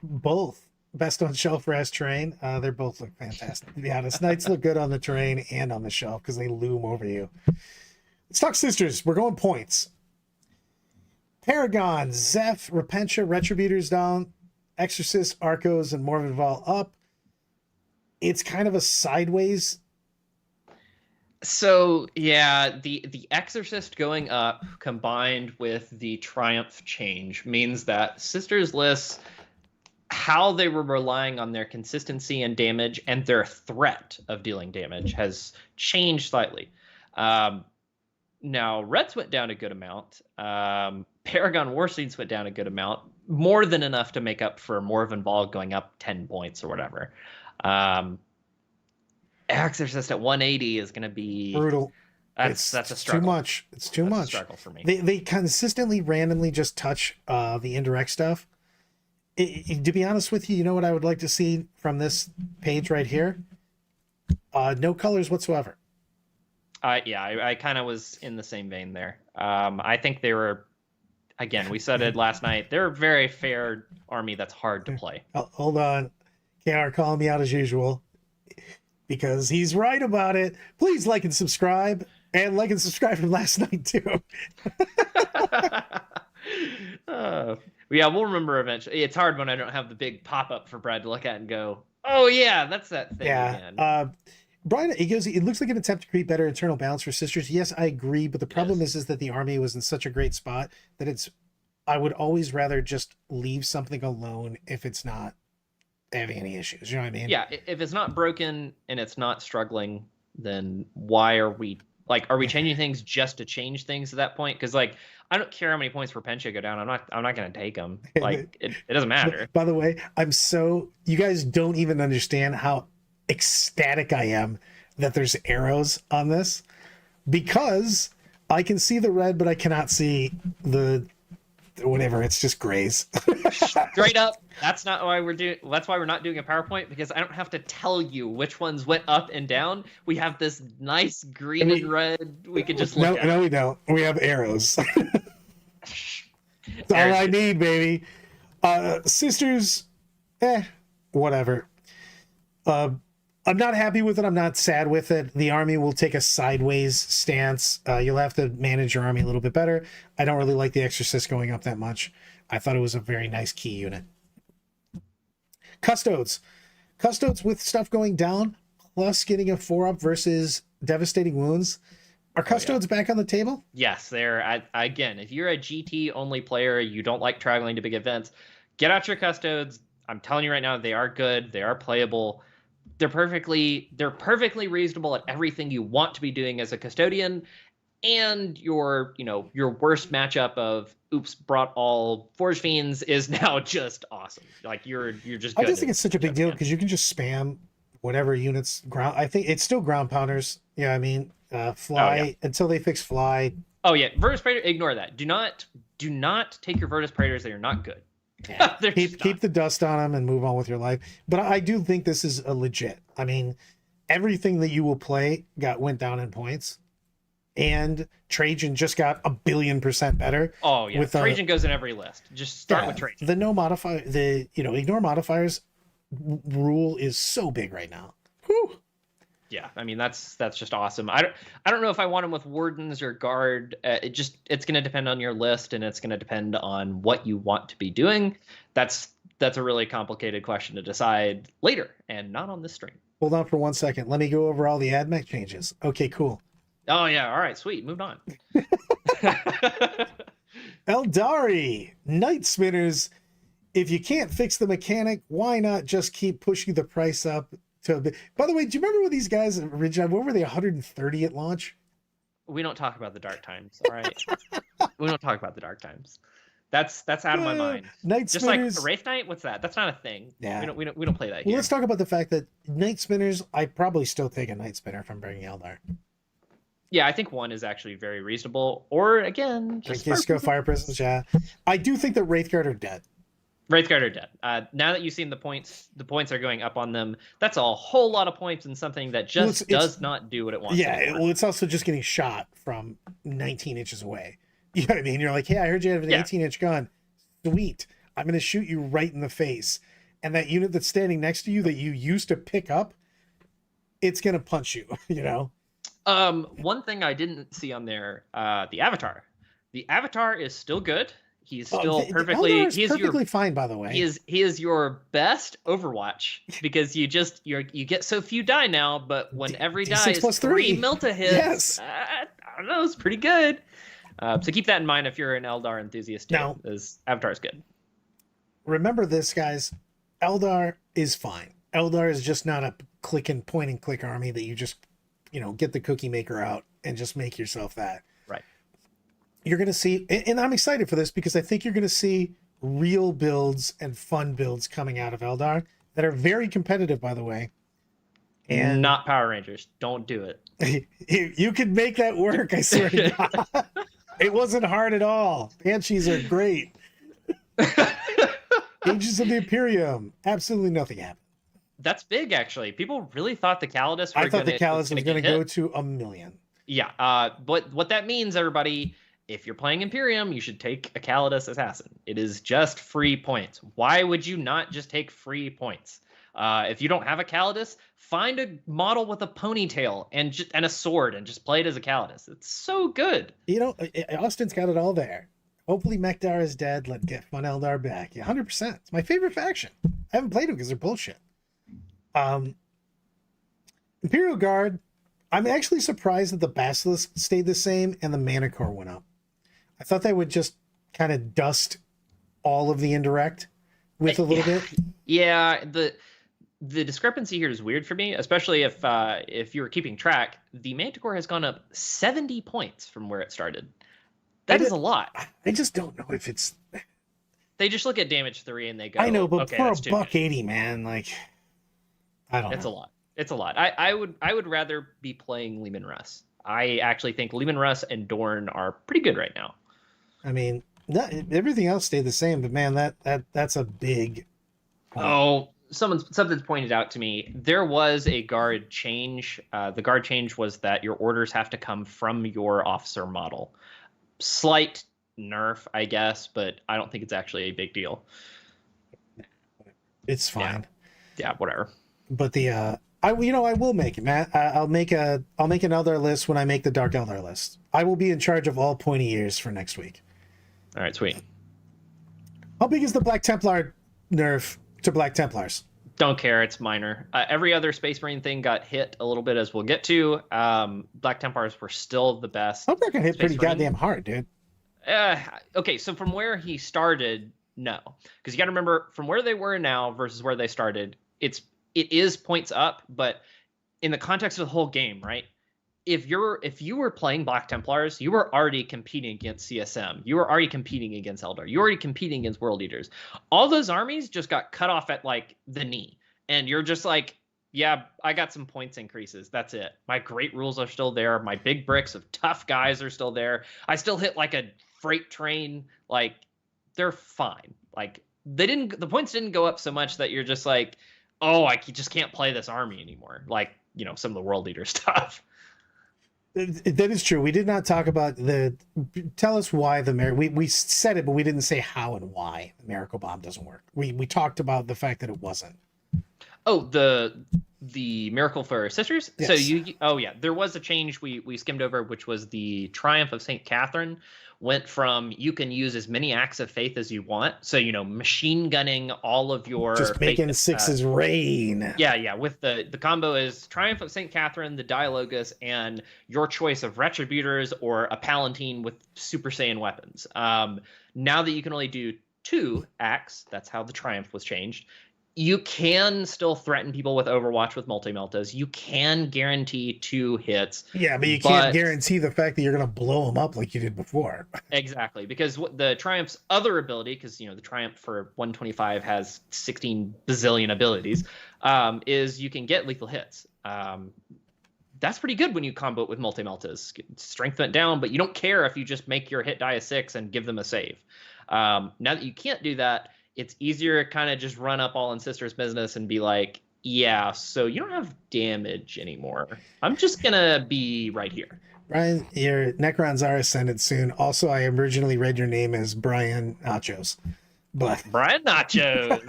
Both. Best on shelf for S terrain. They both look fantastic, to be honest. Knights look good on the terrain and on the shelf because they loom over you. Let's talk sisters. We're going points. Paragon, Zeph, Repentia, Retributors down, Exorcist, Arcos, and Morvenval up. It's kind of a sideways. So yeah, the Exorcist going up combined with the Triumph change means that sisters lists how they were relying on their consistency and damage and their threat of dealing damage has changed slightly. Now, Reds went down a good amount. Paragon Warseeds went down a good amount, more than enough to make up for Morven Ball going up 10 points or whatever. Exorcist at 180 is going to be brutal. That's a struggle. Too much. It's too much. A struggle for me. They consistently randomly just touch the indirect stuff. To be honest with you, you know what I would like to see from this page right here? No colors whatsoever. I kind of was in the same vein there. I think they were, again, we said it last night, they're a very fair army that's hard to play. Hold on. KR calling me out as usual because he's right about it. Please like and subscribe. And like and subscribe from last night, too. Yeah, we'll remember eventually. It's hard when I don't have the big pop-up for Brad to look at and go, oh, yeah, that's that thing again. Brian, he goes, it looks like an attempt to create better internal balance for sisters. Yes, I agree, but the problem is that the army was in such a great spot that I would always rather just leave something alone if it's not having any issues. You know what I mean? Yeah, if it's not broken and it's not struggling, then why are we changing things just to change things at that point? Because I don't care how many points for Pencha go down. I'm not going to take them. It doesn't matter. By the way, you guys don't even understand how ecstatic I am that there's arrows on this, because I can see the red, but I cannot see the whatever. It's just grays. Straight up. That's not why that's why we're not doing a PowerPoint, because I don't have to tell you which ones went up and down. We have this nice green and red. We could just look at. No, we don't. We have arrows. That's all I need, baby. Sisters, whatever. I'm not happy with it. I'm not sad with it. The army will take a sideways stance. You'll have to manage your army a little bit better. I don't really like the Exorcist going up that much. I thought it was a very nice key unit. Custodes with stuff going down, plus getting a 4-up versus devastating wounds. Are Custodes back on the table? Yes, they're again. If you're a GT only player, you don't like traveling to big events, get out your Custodes. I'm telling you right now, they are good. They are playable. They're perfectly reasonable at everything you want to be doing as a custodian. And your worst matchup of oops, brought all Forge Fiends is now just awesome. You're just good. I just think it's such a big deal because you can just spam whatever units ground. I think it's still ground pounders. Yeah, I mean, fly until they fix fly. Oh yeah, Virtus Praetor, ignore that. Do not take your Virtus Praetors that are not good. Yeah. keep the dust on them and move on with your life. But I do think this is a legit. I mean, everything that you will play went down in points. And Trajan just got 1,000,000,000% better. Oh yeah, Trajan goes in every list. Just start with Trajan. The no modifier, ignore modifiers rule is so big right now. Whew. Yeah, I mean that's just awesome. I don't know if I want him with Wardens or Guard. It's going to depend on your list, and it's going to depend on what you want to be doing. That's a really complicated question to decide later, and not on this stream. Hold on for 1 second. Let me go over all the AdMech changes. Okay, cool. Oh yeah, all right, sweet. Moved on. Eldari, Night Spinners. If you can't fix the mechanic, why not just keep pushing the price up? By the way, do you remember when these guys originally, what were they, 130 at launch? We don't talk about the dark times, all right? We don't talk about the dark times. That's out of my mind. Night just Spinners, like a Wraith Knight, what's that? That's not a thing. Yeah. We don't play that here. Well, let's talk about the fact that Night Spinners, I probably still take a Night Spinner if I'm bringing Eldar. Yeah, I think 1 is actually very reasonable. Or again, just go Fire Prisms. Yeah, I do think that Wraithguard are dead. Wraithguard are dead. Now that you've seen the points are going up on them. That's a whole lot of points in something that just does not do what it wants. Yeah, well, it's also just getting shot from 19 inches away. You know what I mean? You're like, hey, I heard you have an 18-inch gun. Sweet. I'm going to shoot you right in the face. And that unit that's standing next to you that you used to pick up, it's going to punch you, you know? One thing I didn't see on there, the Avatar. The Avatar is still good. He's still perfectly fine, by the way. He is your best Overwatch because you get so few die now, but when every die is 3 Milta hits, yes. I don't know, it's pretty good. So keep that in mind if you're an Eldar enthusiast too. Now, Avatar is good. Remember this, guys. Eldar is fine. Eldar is just not a click and point and click army that you just, get the cookie maker out and just make yourself that. Right. You're going to see, and I'm excited for this because I think you're going to see real builds and fun builds coming out of Eldar that are very competitive, by the way. And not Power Rangers. Don't do it. You could make that work, I swear to God. It wasn't hard at all. Banshees are great. Ages of the Imperium. Absolutely nothing happened. That's big, actually. People really thought the Calidus I thought the Calidus was going to go to 1 million. Yeah. But what that means, everybody, if you're playing Imperium, you should take a Calidus Assassin. It is just free points. Why would you not just take free points? If you don't have a Calidus, find a model with a ponytail and a sword and just play it as a Calidus. It's so good. Austin's got it all there. Hopefully Mekdar is dead. Let's get Fun Eldar back. Yeah, 100%. It's my favorite faction. I haven't played them because they're bullshit. Imperial Guard, I'm actually surprised that the Basilisk stayed the same and the Mana Core went up. I thought they would just kind of dust all of the indirect with a little bit. Yeah, the discrepancy here is weird for me, especially if you were keeping track. The Manticore has gone up 70 points from where it started. That is a lot. I just don't know if it's... They just look at damage 3 and they go, I know, but okay, for $180, man, like... I don't know. It's a lot. It's a lot. I would rather be playing Leman Russ. I actually think Leman Russ and Dorn are pretty good right now. I mean, everything else stayed the same, but man, that's a big point. Oh, something's pointed out to me. There was a guard change. The guard change was that your orders have to come from your officer model. Slight nerf, I guess, but I don't think it's actually a big deal. It's fine. Yeah, whatever. But I will make it, Matt. I'll make an Eldar list when I make the Dark Eldar list. I will be in charge of all pointy years for next week. All right, sweet. How big is the Black Templar nerf to Black Templars? Don't care. It's minor. Every other Space Marine thing got hit a little bit, as we'll get to. Black Templars were still the best. Hope that got hit pretty goddamn hard, dude. Okay, so from where he started, no. Because you got to remember, from where they were now versus where they started, it is points up, but in the context of the whole game, right? If you were playing Black Templars, you were already competing against CSM. You were already competing against Eldar. You were already competing against World Eaters. All those armies just got cut off at like the knee, and you're just like, yeah, I got some points increases. That's it. My great rules are still there. My big bricks of tough guys are still there. I still hit like a freight train. Like, they're fine. Like, the points didn't go up so much that you're just like, oh, I just can't play this army anymore. Like, some of the World Eater stuff. That is true. We did not talk about tell us why we said it, but we didn't say how and why the Miracle Bomb doesn't work. We talked about the fact that it wasn't. Oh, the Miracle for Sisters? Yes. So there was a change we skimmed over, which was the Triumph of St. Catherine went from you can use as many acts of faith as you want. So, machine gunning all of your just making sixes rain. Yeah. With the combo is Triumph of St. Catherine, the Dialogus, and your choice of Retributors or a Palatine with Super Saiyan weapons. Now that you can only do 2 acts, that's how the Triumph was changed. You can still threaten people with Overwatch with multi-meltas. You can guarantee 2 hits. Yeah, but you can't guarantee the fact that you're going to blow them up like you did before. Exactly, because the Triumph's other ability, because the Triumph for 125 has 16 bazillion abilities, is you can get lethal hits. That's pretty good when you combo it with multi-meltas. Strength went down, but you don't care if you just make your hit die a 6 and give them a save. Now that you can't do that, it's easier to kind of just run up all in Sister's business and be like, yeah, so you don't have damage anymore. I'm just going to be right here. Brian, your Necrons are ascended soon. Also, I originally read your name as Brian Nachos. But Brian Nachos.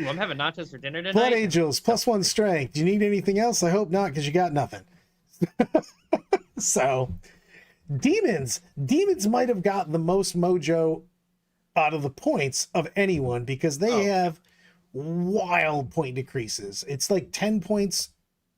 Ooh, I'm having nachos for dinner tonight. Blood Angels, +1 strength. Do you need anything else? I hope not, because you got nothing. So, Demons might have got the most mojo out of the points of anyone because they have wild point decreases. It's like 10 points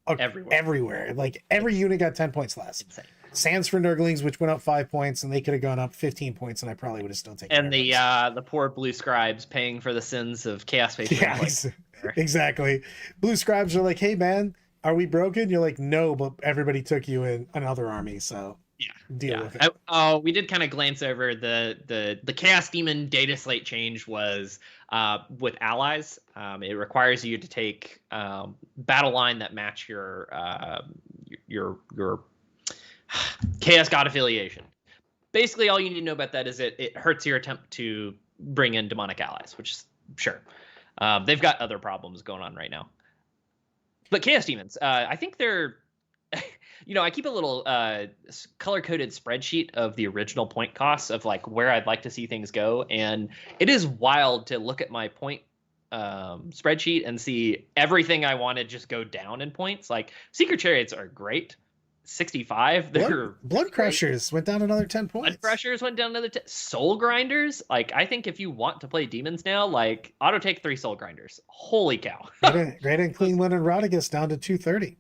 everywhere. Like every unit got 10 points less. Insane. Sands for Nurglings, which went up 5 points, and they could have gone up 15 points, and I probably would have still taken. And the poor blue scribes paying for the sins of Chaos Space Marine. Exactly. Blue scribes are like, hey man, are we broken? You're like, no, but everybody took you in another army, so deal with it. We did kind of glance over the Chaos Demon data slate change was with allies. It requires you to take battle line that match your Chaos God affiliation. Basically, all you need to know about that is it hurts your attempt to bring in demonic allies, which is sure. They've got other problems going on right now. But Chaos Demons, I think they're, I keep a little color-coded spreadsheet of the original point costs of like where I'd like to see things go. And it is wild to look at my point spreadsheet and see everything I wanted just go down in points. Like Secret Chariots are great. 65. Blood Crushers went down another 10 points. Blood Crushers went down another 10. Soul Grinders, like I think if you want to play demons now, like auto take 3 Soul Grinders. Holy cow! Great and Clean One and Rodriguez down to 230.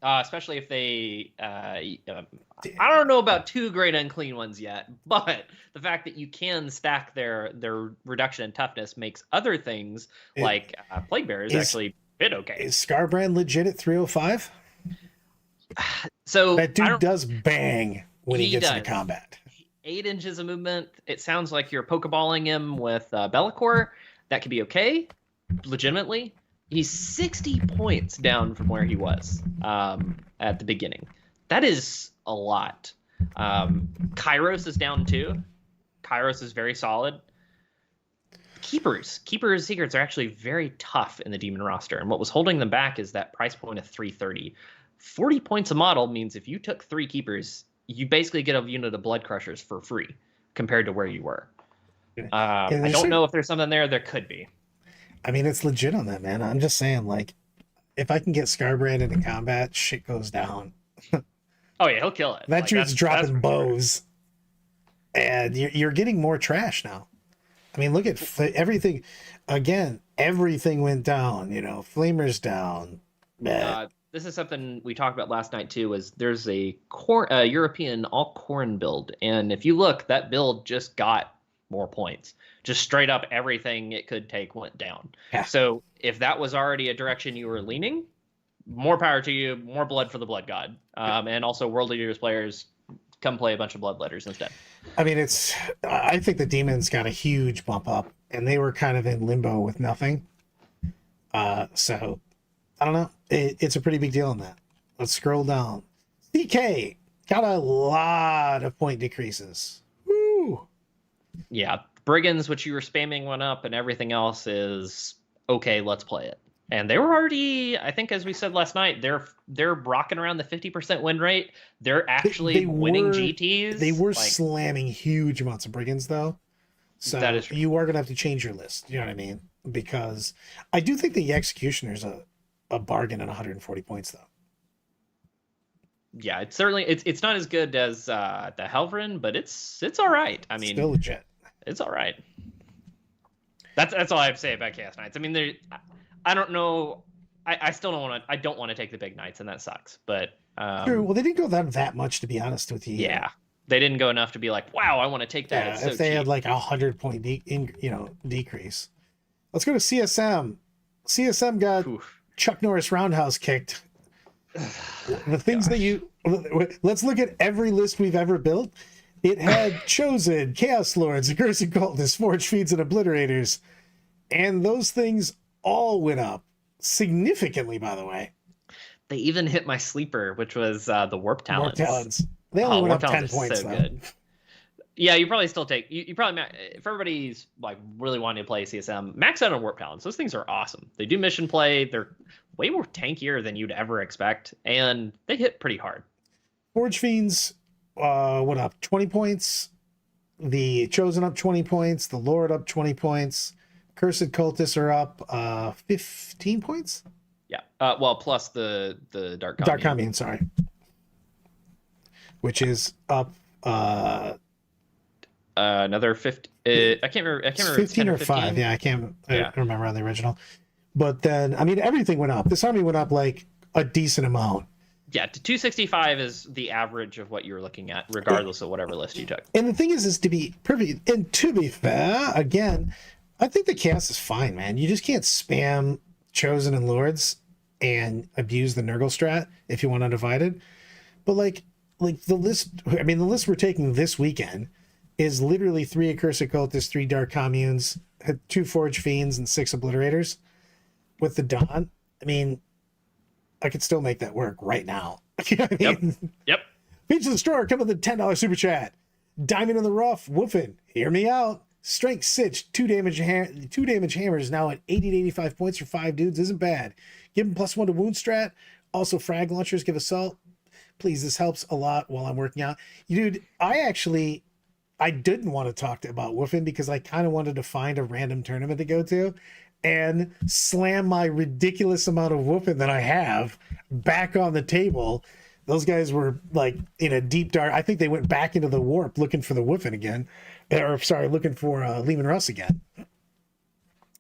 Especially if they, I don't know about 2 Great Unclean Ones yet, but the fact that you can stack their reduction in toughness makes other things like Plague Bearers actually fit okay. Is Scarbrand legit at 305? So that dude does bang when he gets into combat. 8 inches of movement. It sounds like you're pokeballing him with Be'lakor. That could be okay, legitimately. He's 60 points down from where he was at the beginning. That is a lot. Kairos is down too. Kairos is very solid. Keepers Secrets are actually very tough in the demon roster, and what was holding them back is that price point of 330. 40 points a model means if you took 3 Keepers, you basically get a unit of Blood Crushers for free compared to where you were. I don't know if there's something there. There could be. I mean, it's legit on that, man. I'm just saying, like, if I can get Scarbrand into combat, shit goes down. Oh, yeah, he'll kill it. That dude's dropping bows. Sure. And you're getting more trash now. I mean, look at everything. Again, everything went down. Flamer's down. This is something we talked about last night too. Was there's a European all corn build, and if you look, that build just got more points. Just straight up, everything it could take went down. Yeah. So if that was already a direction you were leaning, more power to you. More blood for the Blood God, and also World Leaders players come play a bunch of Bloodletters instead. I mean, I think the Demons got a huge bump up, and they were kind of in limbo with nothing. So. I don't know. It's a pretty big deal on that. Let's scroll down. CK got a lot of point decreases. Woo! Yeah, Brigands, which you were spamming, went up, and everything else is okay. Let's play it. And they were already, I think, as we said last night, they're rocking around the 50% win rate. They're actually winning GTs. They were slamming huge amounts of Brigands, though. So that is true. You are going to have to change your list. You know what I mean? Because I do think the Executioner's a bargain at 140 points, though. Yeah, it's certainly it's not as good as the Helverin, but it's all right. I mean, still legit. It's all right. That's all I have to say about Chaos Knights. I mean, I don't know. I still don't want to take the big knights, and that sucks. But sure. Well, they didn't go that much, to be honest with you. Yeah, they didn't go enough to be like, wow, I want to take that. Yeah, if they had like 100-point decrease. Let's go to CSM. CSM got Chuck Norris roundhouse kicked. The things that let's look at every list we've ever built. It had Chosen, Chaos Lords, Accursed Cultists, Forge Feeds, and Obliterators. And those things all went up significantly, by the way. They even hit my sleeper, which was the Warp Talons. Warp Talons. They only went up 10 points, so though. Good. Yeah, you probably still take you probably, if everybody's like really wanting to play CSM, max out on Warp Talons. Those things are awesome. They do mission play. They're way more tankier than you'd ever expect, and they hit pretty hard. Forge Fiends went up 20 points. The Chosen up 20 points. The Lord up 20 points. Cursed Cultists are up 15 points. Yeah. Well, plus the Dark Commune. Dark Commune, sorry. Which is up another 50. I can't remember. 15 or 5. Yeah, I don't remember on the original. But then, I mean, everything went up. This army went up like a decent amount. Yeah, 265 is the average of what you're looking at, regardless of whatever list you took. And the thing is to be perfect, and to be fair, again, I think the chaos is fine, man. You just can't spam Chosen and Lords and abuse the Nurgle strat if you want Undivided. But like the list, I mean, the list we're taking this weekend is literally 3 Accursed Cultists, 3 Dark Communes, 2 Forge Fiends, and 6 Obliterators with the Dawn. I mean, I could still make that work right now. You know what I mean? Yep. Beach of the Store, come with a $10 super chat. Diamond in the Rough, woofing. Hear me out. Strength Sitch, 2 damage hammers now at 80 to 85 points for 5 dudes. Isn't bad. Give him +1 to wound strat. Also, frag launchers give assault. Please, this helps a lot while I'm working out. Dude, I didn't want to talk about woofing because I kind of wanted to find a random tournament to go to and slam my ridiculous amount of woofing that I have back on the table. Those guys were like in a deep dark. I think they went back into the warp looking for the woofing again, or sorry, looking for Lehman Russ again.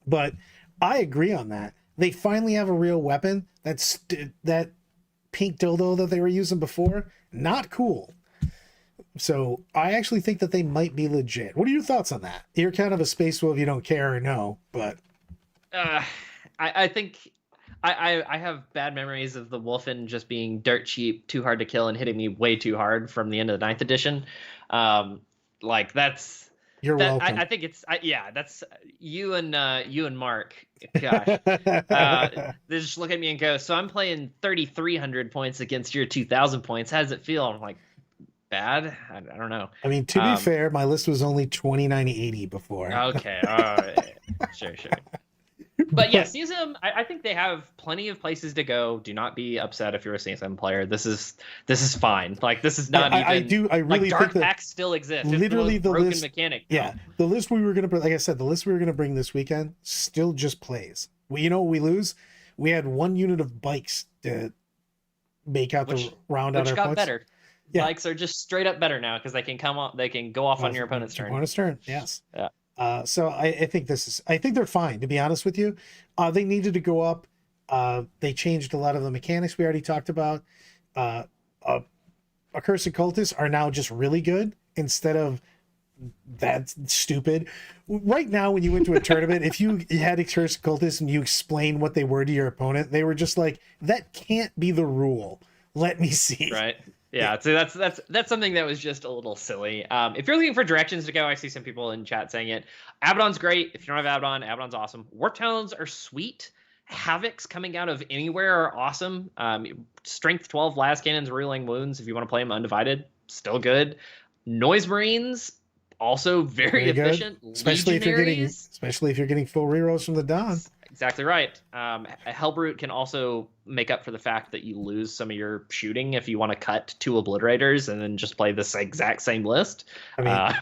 But I agree on that. They finally have a real weapon. That pink dildo that they were using before, not cool. So I actually think that they might be legit. What are your thoughts on that? You're kind of a space wolf. You don't care or no, but I think I have bad memories of the Wolfen just being dirt cheap, too hard to kill, and hitting me way too hard from the end of the 9th edition. Like that's you're welcome. I think it's that's you and Mark. Gosh, they just look at me and go, so I'm playing 3,300 points against your 2,000 points. How does it feel? I'm like, bad. I don't know. I mean, to be fair, my list was only 2980 before. Okay, all right, sure. But yeah, CSM, I think they have plenty of places to go. Do not be upset if you're a CSM player. This is fine. Like, this is not even. I really like, think that packs still exist. Literally, it's the broken list, mechanic. Yeah, the list we were gonna, like I said, the list we were gonna bring this weekend still just plays. You know what we lose? We had 1 unit of bikes to make out the round out our got points. Better. Yeah. Bikes are just straight up better now because they can come up. They can go off on your opponent's turn. Opponent's turn, yes. Yeah. So I think I think they're fine, to be honest with you. They needed to go up. They changed a lot of the mechanics we already talked about. Accursed Cultists are now just really good instead of that stupid. Right now, when you went to a tournament, if you had Accursed Cultists and you explained what they were to your opponent, they were just like, that can't be the rule. Let me see. Right. Yeah, so that's something that was just a little silly. If you're looking for directions to go, I see some people in chat saying it. Abaddon's great. If you don't have Abaddon's awesome. Warp Talons are sweet. Havocs coming out of anywhere are awesome. Strength 12 Las Cannons, Reeling Wounds, if you want to play them undivided, still good. Noise Marines, also very efficient. Especially if you're getting full rerolls from the Dawn. Exactly right. Hellbrute can also make up for the fact that you lose some of your shooting if you want to cut 2 Obliterators and then just play this exact same list. I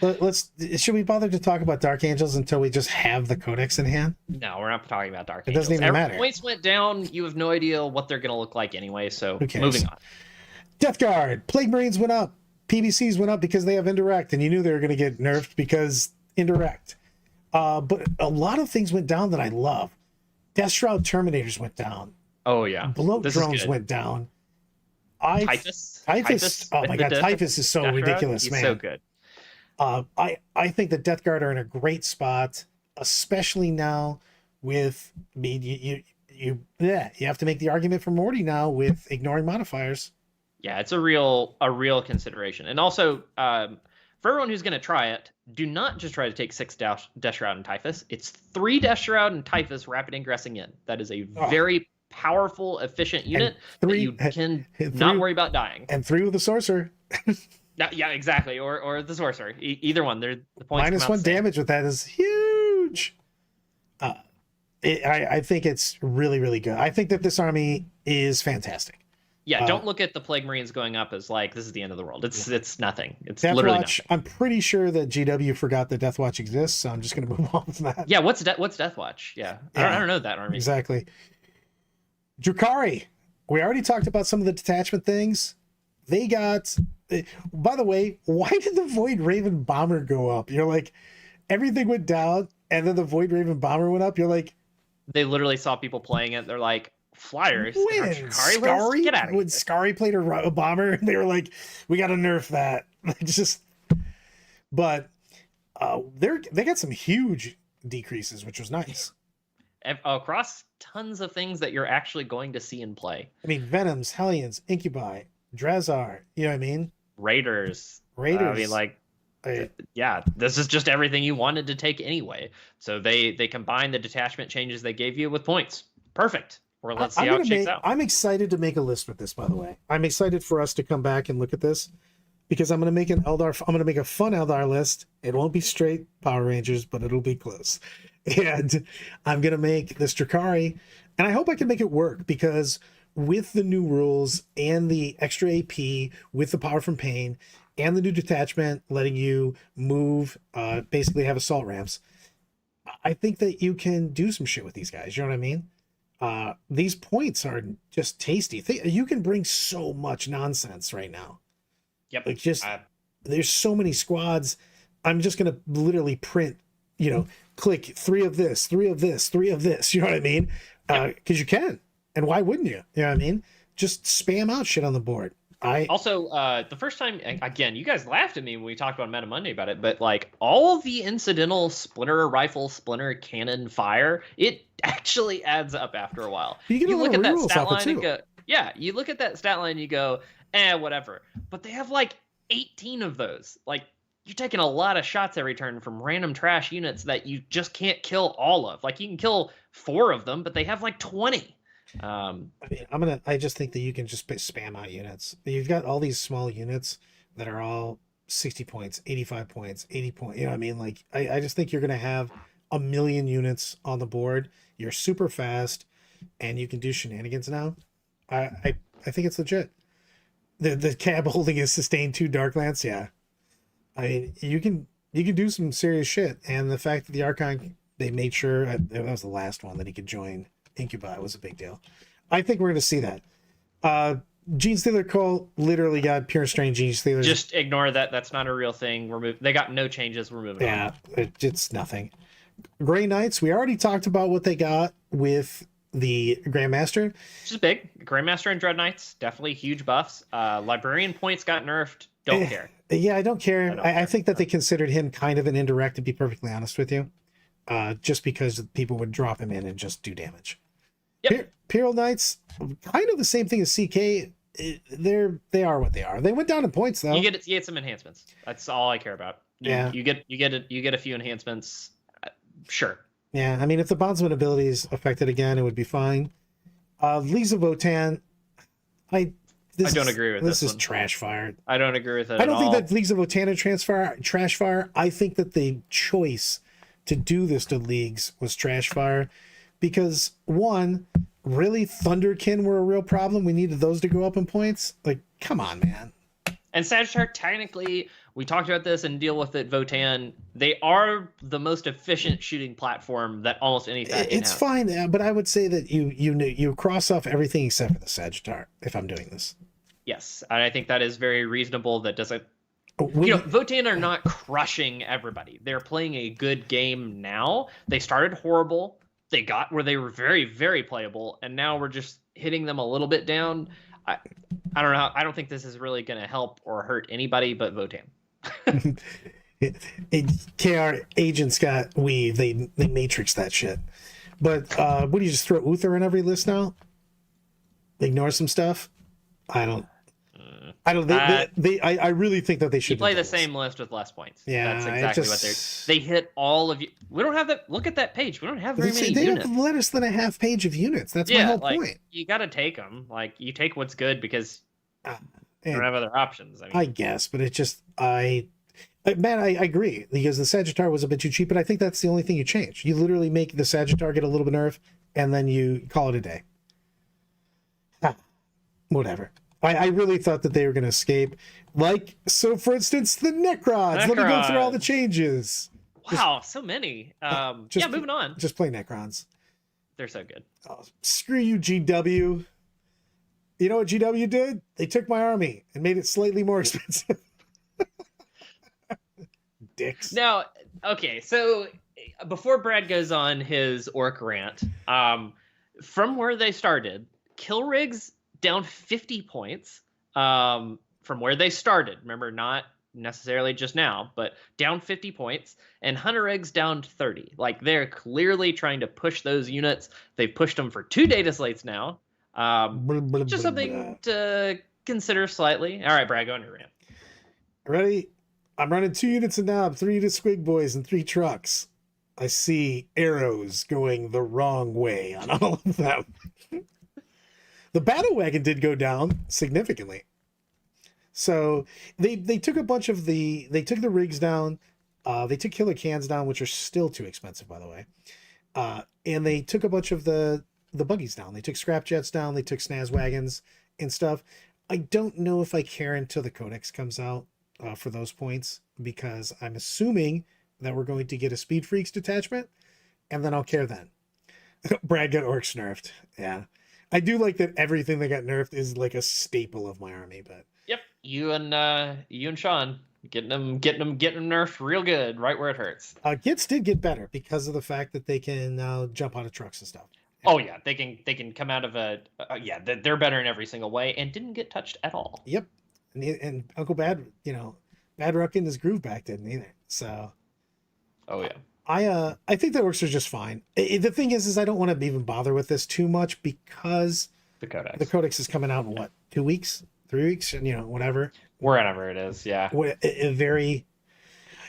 mean, should we bother to talk about Dark Angels until we just have the Codex in hand? No, we're not talking about Dark Angels. It doesn't even matter. Points went down. You have no idea what they're going to look like anyway, so moving on. Death Guard. Plague Marines went up. PBCs went up because they have indirect, and you knew they were going to get nerfed because indirect. But a lot of things went down that I love. Death Shroud Terminators went down. Oh, yeah. Bloat Drones went down. Typhus. Oh, my God. Typhus is so ridiculous, man. He's so good. I think the Death Guard are in a great spot, especially now with you have to make the argument for Morty now with ignoring modifiers. Yeah, it's a real consideration. And also, for everyone who's going to try it, do not just try to take 6 Death Shroud and Typhus. It's 3 Death Shroud and Typhus rapid ingressing in. That is a very powerful, efficient unit that you can not worry about dying. And 3 with the Sorcerer. Yeah, exactly. Or the Sorcerer. Either one. They're the points. -1 damage with that is huge. I think it's really, really good. I think that this army is fantastic. Yeah, don't look at the Plague Marines going up as like this is the end of the world. It's nothing. It's Death literally Watch, nothing. I'm pretty sure that GW forgot that Death Watch exists, so I'm just going to move on from that. Yeah, what's Death Watch? Yeah. I don't know that army. Exactly. Drukhari. We already talked about some of the detachment things. They got... By the way, why did the Void Raven Bomber go up? You're like, everything went down, and then the Void Raven Bomber went up. You're like... They literally saw people playing it. They're like, flyers. When Drukhari list? Get out of here. Scary played a bomber, and they were like, "We got to nerf that." Just, but they got some huge decreases, which was nice. Across tons of things that you're actually going to see in play. I mean, Venoms, Hellions, Incubi, Drazar. You know what I mean? Raiders. I mean, like, yeah, this is just everything you wanted to take anyway. So they combine the detachment changes they gave you with points. Perfect. Or let's see how it shakes out. I'm excited to make a list with this, by the way. I'm excited for us to come back and look at this because I'm going to make I'm going to make a fun Eldar list. It won't be straight Power Rangers, but it'll be close. And I'm going to make this Drukhari, and I hope I can make it work because with the new rules and the extra AP with the power from pain and the new detachment letting you move, basically have assault ramps, I think that you can do some shit with these guys. You know what I mean? These points are just tasty. You can bring so much nonsense right now. Yep. Like there's so many squads. I'm just going to literally print, click 3 of this, 3 of this, 3 of this. You know what I mean? Because you can. And why wouldn't you? You know what I mean? Just spam out shit on the board. Also, the first time, again, you guys laughed at me when we talked about Meta Monday about it, but like all the incidental splinter rifle, splinter cannon fire, it actually adds up after a while. You look at that stat line and go, yeah, you look at that stat line and you go, whatever. But they have like 18 of those. Like, you're taking a lot of shots every turn from random trash units that you just can't kill all of. Like, you can kill 4 of them, but they have like 20. I just think that you can just spam out units. You've got all these small units that are all 60 points, 85 points, 80 points. You know what I mean? Like, I just think you're going to have a million units on the board. You're super fast and you can do shenanigans now. I think it's legit. The cab holding is sustained 2 Darklance. Yeah. I mean, you can do some serious shit. And the fact that the Archon, they made sure that was the last one that he could join Incubi was a big deal. I think we're going to see that. Gene Stealer Cole literally got pure strain Gene Stealer. Just ignore that. That's not a real thing. They got no changes. We're moving on. Yeah, it's nothing. Grey Knights, we already talked about what they got with the Grandmaster. Which is big. Grandmaster and Dread Knights, definitely huge buffs. Librarian Points got nerfed. Don't care. Yeah, I don't care. I think that they considered him kind of an indirect, to be perfectly honest with you. Just because people would drop him in and just do damage. Yep. Imperial Knights, kind of the same thing as CK. They are what they are. They went down in points though. You get some enhancements. That's all I care about. You get a few enhancements. Sure. Yeah, I mean, if the bondsman ability is affected again, it would be fine. Leagues of Votaan, I don't agree with this. This is trash fire. I don't agree with it. I don't think that Leagues of Votaan are trash fire. I think that the choice to do this to leagues was trash fire. Because one, really, Thunderkin were a real problem. We needed those to go up in points. Like, come on, man. And Sagittarius, technically, we talked about this and deal with it. Votaan, they are the most efficient shooting platform that almost any faction It's has. fine, but I would say that you cross off everything except for the Sagittarius if I'm doing this. Yes, and I think that is very reasonable. That doesn't. Votaan are not crushing everybody. They're playing a good game now. They started horrible. They got where they were very, very playable, and now we're just hitting them a little bit down. I don't know. I don't think this is really going to help or hurt anybody but Votaan. KR agents got weave. They matrix that shit. But what do you just throw Uther in every list now? Ignore some stuff? I really think that they should play the same list with less points. Yeah, that's exactly what they hit all of you. We don't have that. Look at that page. We don't have very many they units. have less than a half page of units. That's my whole point. You got to take them. Like, you take what's good because you don't have other options. I guess, but it just I agree because the Sagittarius was a bit too cheap, but I think that's the only thing you change. You literally make the Sagittarius get a little bit nerf, and then you call it a day. Whatever. I really thought that they were going to escape. Like, so for instance, the Necrons. Let me go through all the changes. Wow, so many. Moving on. Just play Necrons. They're so good. Oh, screw you, GW. You know what GW did? They took my army and made it slightly more expensive. Dicks. Now, okay, so before Brad goes on his orc rant, from where they started, kill rigs down 50 points from where they started. Remember, not necessarily just now, but down 50 points, and hunter eggs down 30. Like, they're clearly trying to push those units. They've pushed them for 2 data slates now. Just something to consider slightly. All right, Brad, go on your rant. Ready? I'm running 2 units of knob, 3 units squig boys, and 3 trucks. I see arrows going the wrong way on all of them. The battle wagon did go down significantly. So they took a bunch of they took the rigs down. They took killer cans down, which are still too expensive, by the way. And they took a bunch of the buggies down. They took scrap jets down. They took snaz wagons and stuff. I don't know if I care until the codex comes out for those points, because I'm assuming that we're going to get a Speed Freaks detachment, and then I'll care then. Brad got Orks nerfed. Yeah. I do like that everything that got nerfed is like a staple of my army, but yep, you and Sean getting them nerfed real good, right where it hurts. Gits did get better because of the fact that they can now jump out of trucks and stuff. Oh yeah, they can come out of a they're better in every single way and didn't get touched at all. Yep, and Uncle Bad, Bad Ruck in his groove back didn't either. So, oh yeah. I think the Orks are just fine. The thing is I don't want to even bother with this too much because the codex is coming out in what, 2 weeks, 3 weeks, and whatever. Wherever it is, yeah.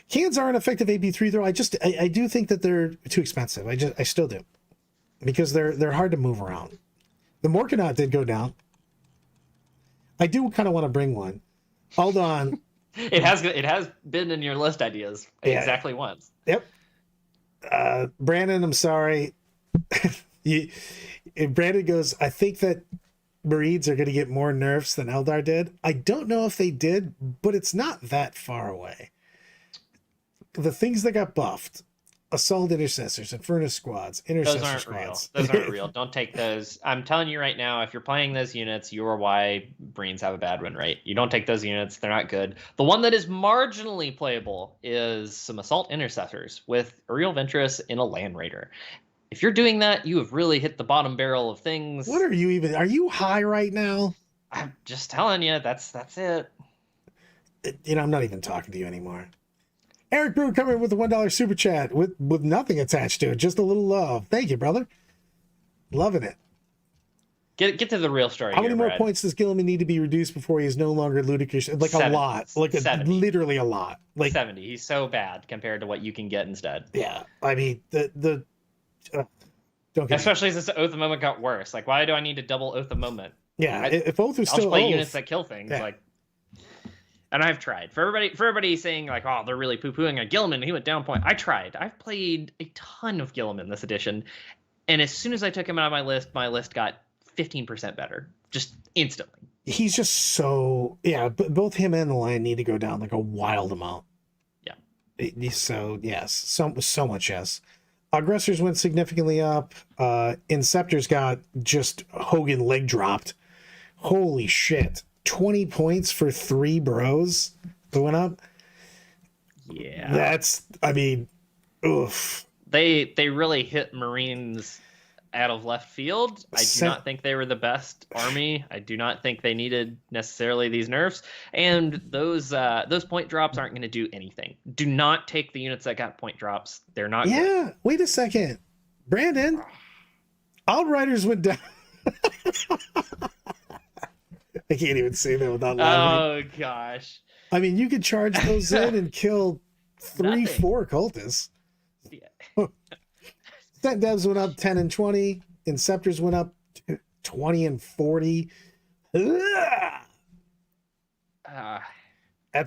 Cans are an effective AB3 throw. I do think that they're too expensive. I still do, because they're hard to move around. The Morkanaut did go down. I do kind of want to bring one. Hold on. It has been in your list ideas exactly once. Yep. Brandon, I'm sorry. Brandon goes, I think that Marids are going to get more nerfs than Eldar did. I don't know if they did, but it's not that far away. The things that got buffed: Assault Intercessors, Inferno Squads, Intercessor Squads. Those aren't real. Don't take those. I'm telling you right now, if you're playing those units, you are why Marines have a bad win rate. You don't take those units. They're not good. The one that is marginally playable is some Assault Intercessors with Aerial Ventress in a Land Raider. If you're doing that, you have really hit the bottom barrel of things. What are you high right now? I'm just telling you, that's it. I'm not even talking to you anymore. Eric Brew coming with a $1 super chat with nothing attached to it, just a little love. Thank you, brother. Loving it. Get to the real story. How many more points does Gilliman need to be reduced before he is no longer ludicrous? Like 70, a lot, like literally a lot. Like 70. He's so bad compared to what you can get instead. Yeah, I mean don't get especially since the Oath of Moment got worse. Like, why do I need to double Oath of Moment? Yeah, if Oath was I'll still play Oath, units that kill things like. And I've tried. For everybody saying like, oh, they're really poo-pooing on Gilliman, he went down point. I tried. I've played a ton of Gilliman this edition, and as soon as I took him out of my list got 15% better, just instantly. He's just so but both him and the Lion need to go down like a wild amount. Yeah. So yes, so much yes. Aggressors went significantly up. Inceptors got just Hogan leg dropped. Holy shit. 20 points for 3 bros going up. Yeah. That's, oof. They really hit Marines out of left field. I do not think they were the best army. I do not think they needed necessarily these nerfs. And those point drops aren't going to do anything. Do not take the units that got point drops. They're not good. Wait a second. Brandon, Outriders went down. I can't even say that without laughing. Oh gosh. I mean, you could charge those in and kill 3-4 cultists. Yeah. Sent devs went up 10 and 20. Inceptors went up 20 and 40. That's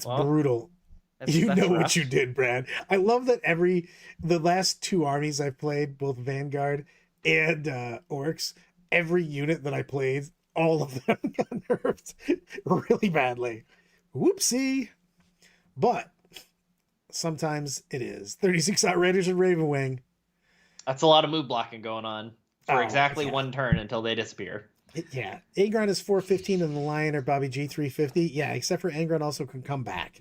brutal. That's what you did, Brad. I love that the last 2 armies I've played, both Vanguard and Orks, every unit that I played, all of them got nerfed really badly. Whoopsie. But sometimes it is. 36 Outriders and Ravenwing. That's a lot of move blocking going on for exactly 1 turn until they disappear. Yeah. Agron is 415 and the Lion or Bobby G 350. Yeah, except for Angron also can come back.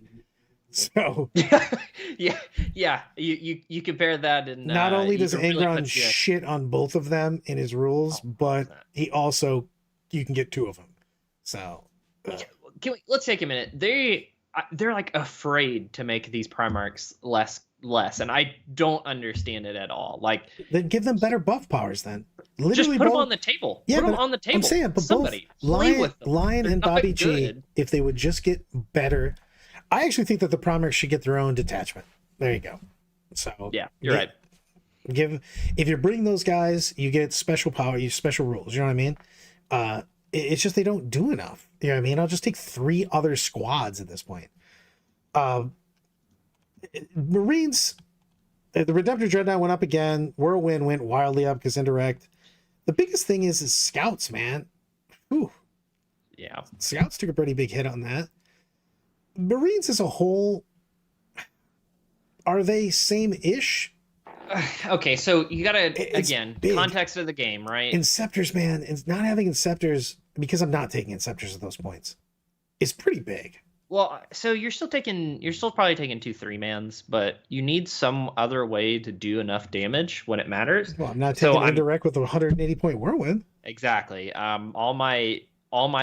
So yeah, yeah. You compare that, and not only does really Angron puts you. shit on both of them in his rules, Oh, but 100%. he also you can get 2 of them. So Let's take a minute. They're like afraid to make these Primarchs less, and I don't understand it at all. Like, then give them better buff powers then. just Literally put them both. on the table. Yeah, Put them but on the table. I'm saying, but Somebody both play with them. Lion They're and not Bobby G, good. if they would just get better, I actually think that the Primarchs should get their own detachment. There you go. So Yeah, you're right. If you're bringing those guys, you get special power, you special rules. You know what I mean? It's just they don't do enough. You know what I mean? I'll just take 3 other squads at this point. Marines, the Redemptor Dreadnought went up again. Whirlwind went wildly up because indirect. The biggest thing is scouts, man. Whew. Yeah. Scouts took a pretty big hit on that. Marines as a whole, are they same-ish? Okay, so you gotta It's again big. context of the game, right? Inceptors, man, and not having Inceptors, because I'm not taking Inceptors at those points, is pretty big. Well, so you're still probably taking 2 3-mans, but you need some other way to do enough damage when it matters. Well, I'm not So taking I'm- indirect with a 180-point Whirlwind. Exactly. All my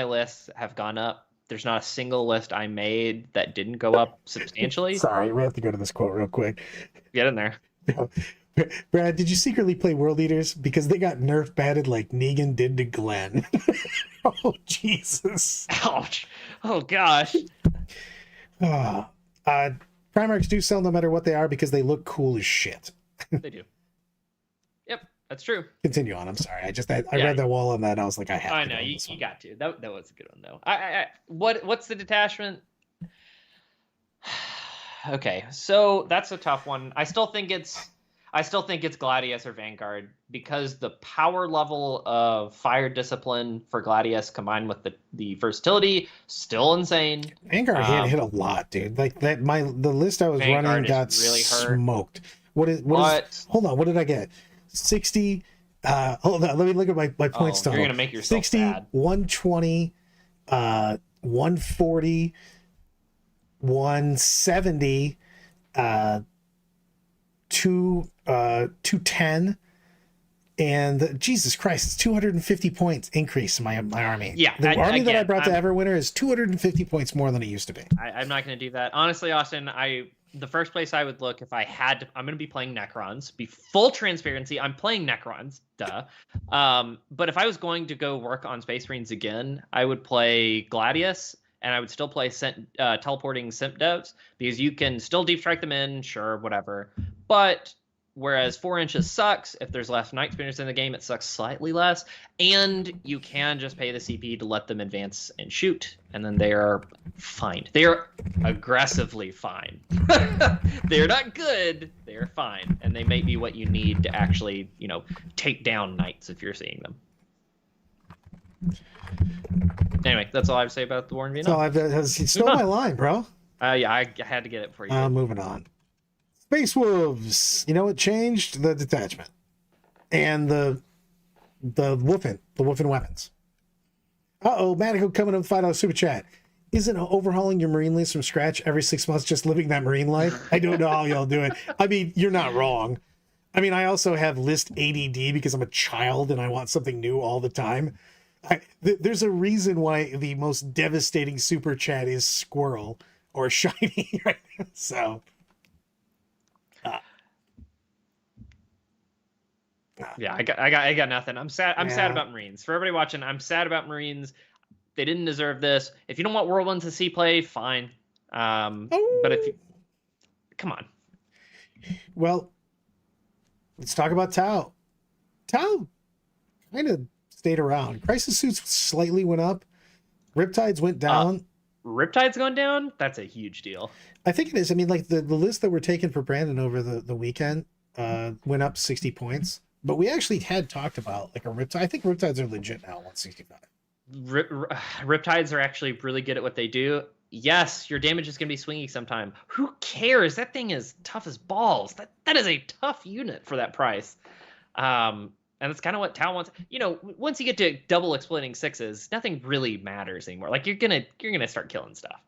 lists have gone up. There's not a single list I made that didn't go up substantially. Sorry, we have to go to this quote real quick. Get in there. Brad, did you secretly play World Eaters? Because they got nerf batted like Negan did to Glenn. Oh, Jesus. Ouch. Oh gosh. Primarchs do sell no matter what they are because they look cool as shit. They do. Yep, that's true. Continue on. I'm sorry. I Yeah. read that wall on that. And I was like, I have to. I know go on you this one. got to. That was a good one though. What's the detachment? Okay, so that's a tough one. I still think it's Gladius or Vanguard because the power level of Fire Discipline for Gladius combined with the versatility still insane. Vanguard hit a lot, dude. Like that, the list I was Vanguard running is got really hurt. smoked. What is? Hold on. What did I get? 60. Hold on. Let me look at my points total. You're gonna make yourself 60, sad. 120, 140, 170, 210, and Jesus Christ, it's 250 points increase in my army. Yeah, the army that I brought to Everwinter is 250 points more than it used to be. I'm not going to do that. Honestly, Austin, the first place I would look if I had to, I'm going to be playing Necrons. Be full transparency, I'm playing Necrons, duh. But if I was going to go work on Space Marines again, I would play Gladius, and I would still play teleporting Simp Devs, because you can still deep strike them in, sure, whatever. But whereas 4 inches sucks, if there's less Night Spinners in the game, it sucks slightly less. And you can just pay the CP to let them advance and shoot, and then they are fine. They are aggressively fine. They're not good, they're fine. And they may be what you need to actually, take down Knights if you're seeing them. Anyway, that's all I have to say about the war in Vietnam. He stole my line, bro. Yeah, I had to get it for you. Moving on. Space Wolves. You know what changed? The detachment. And the woofing weapons. Manico coming up with $5 super chat. Isn't overhauling your Marine list from scratch every 6 months just living that Marine life? I don't know how y'all do it. I mean, you're not wrong. I mean, I also have list ADD because I'm a child and I want something new all the time. There's a reason why the most devastating super chat is Squirrel or Shiny right now. So yeah, I got nothing. I'm sad about Marines. For everybody watching, I'm sad about Marines. They didn't deserve this. If you don't want Whirlwinds to see play, fine. But if you come on. Well, let's talk about Tau. Tau kind of stayed around. Crisis Suits slightly went up. Riptides went down. Riptide's going down? That's a huge deal. I think it is. I mean, like the list that were taken for Brandon over the weekend went up 60 points. But we actually had talked about like a Riptide. I think Riptides are legit now, 165. Riptides are actually really good at what they do. Yes, your damage is going to be swinging sometime. Who cares? That thing is tough as balls. That is a tough unit for that price. And that's kind of what Tau wants. Once you get to double exploiting 6s, nothing really matters anymore. Like you're gonna start killing stuff.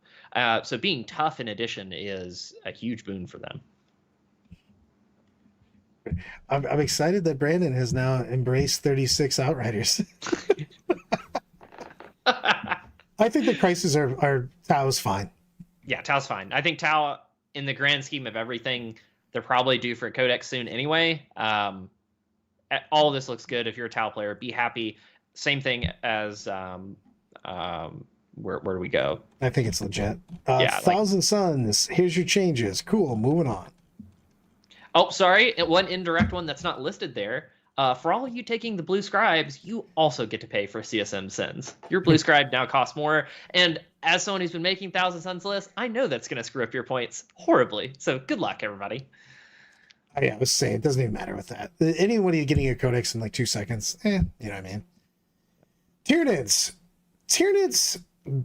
So being tough in addition is a huge boon for them. I'm excited that Brandon has now embraced 36 Outriders. I think the prices are Tao's fine. Yeah, Tao's fine. I think Tao, in the grand scheme of everything, they're probably due for a codex soon anyway. All of this looks good. If you're a Tao player, be happy. Same thing as where do we go? I think it's legit. Yeah, Thousand Suns. Here's your changes. Cool. Moving on. Oh, sorry. One indirect one that's not listed there. For all of you taking the Blue Scribes, you also get to pay for CSM Sins. Your Blue Scribe now costs more. And as someone who's been making Thousand Suns lists, I know that's going to screw up your points horribly. So good luck, everybody. I was saying, it doesn't even matter with that. Anybody getting a codex in like 2 seconds, you know what I mean? Tyranids. Tyranids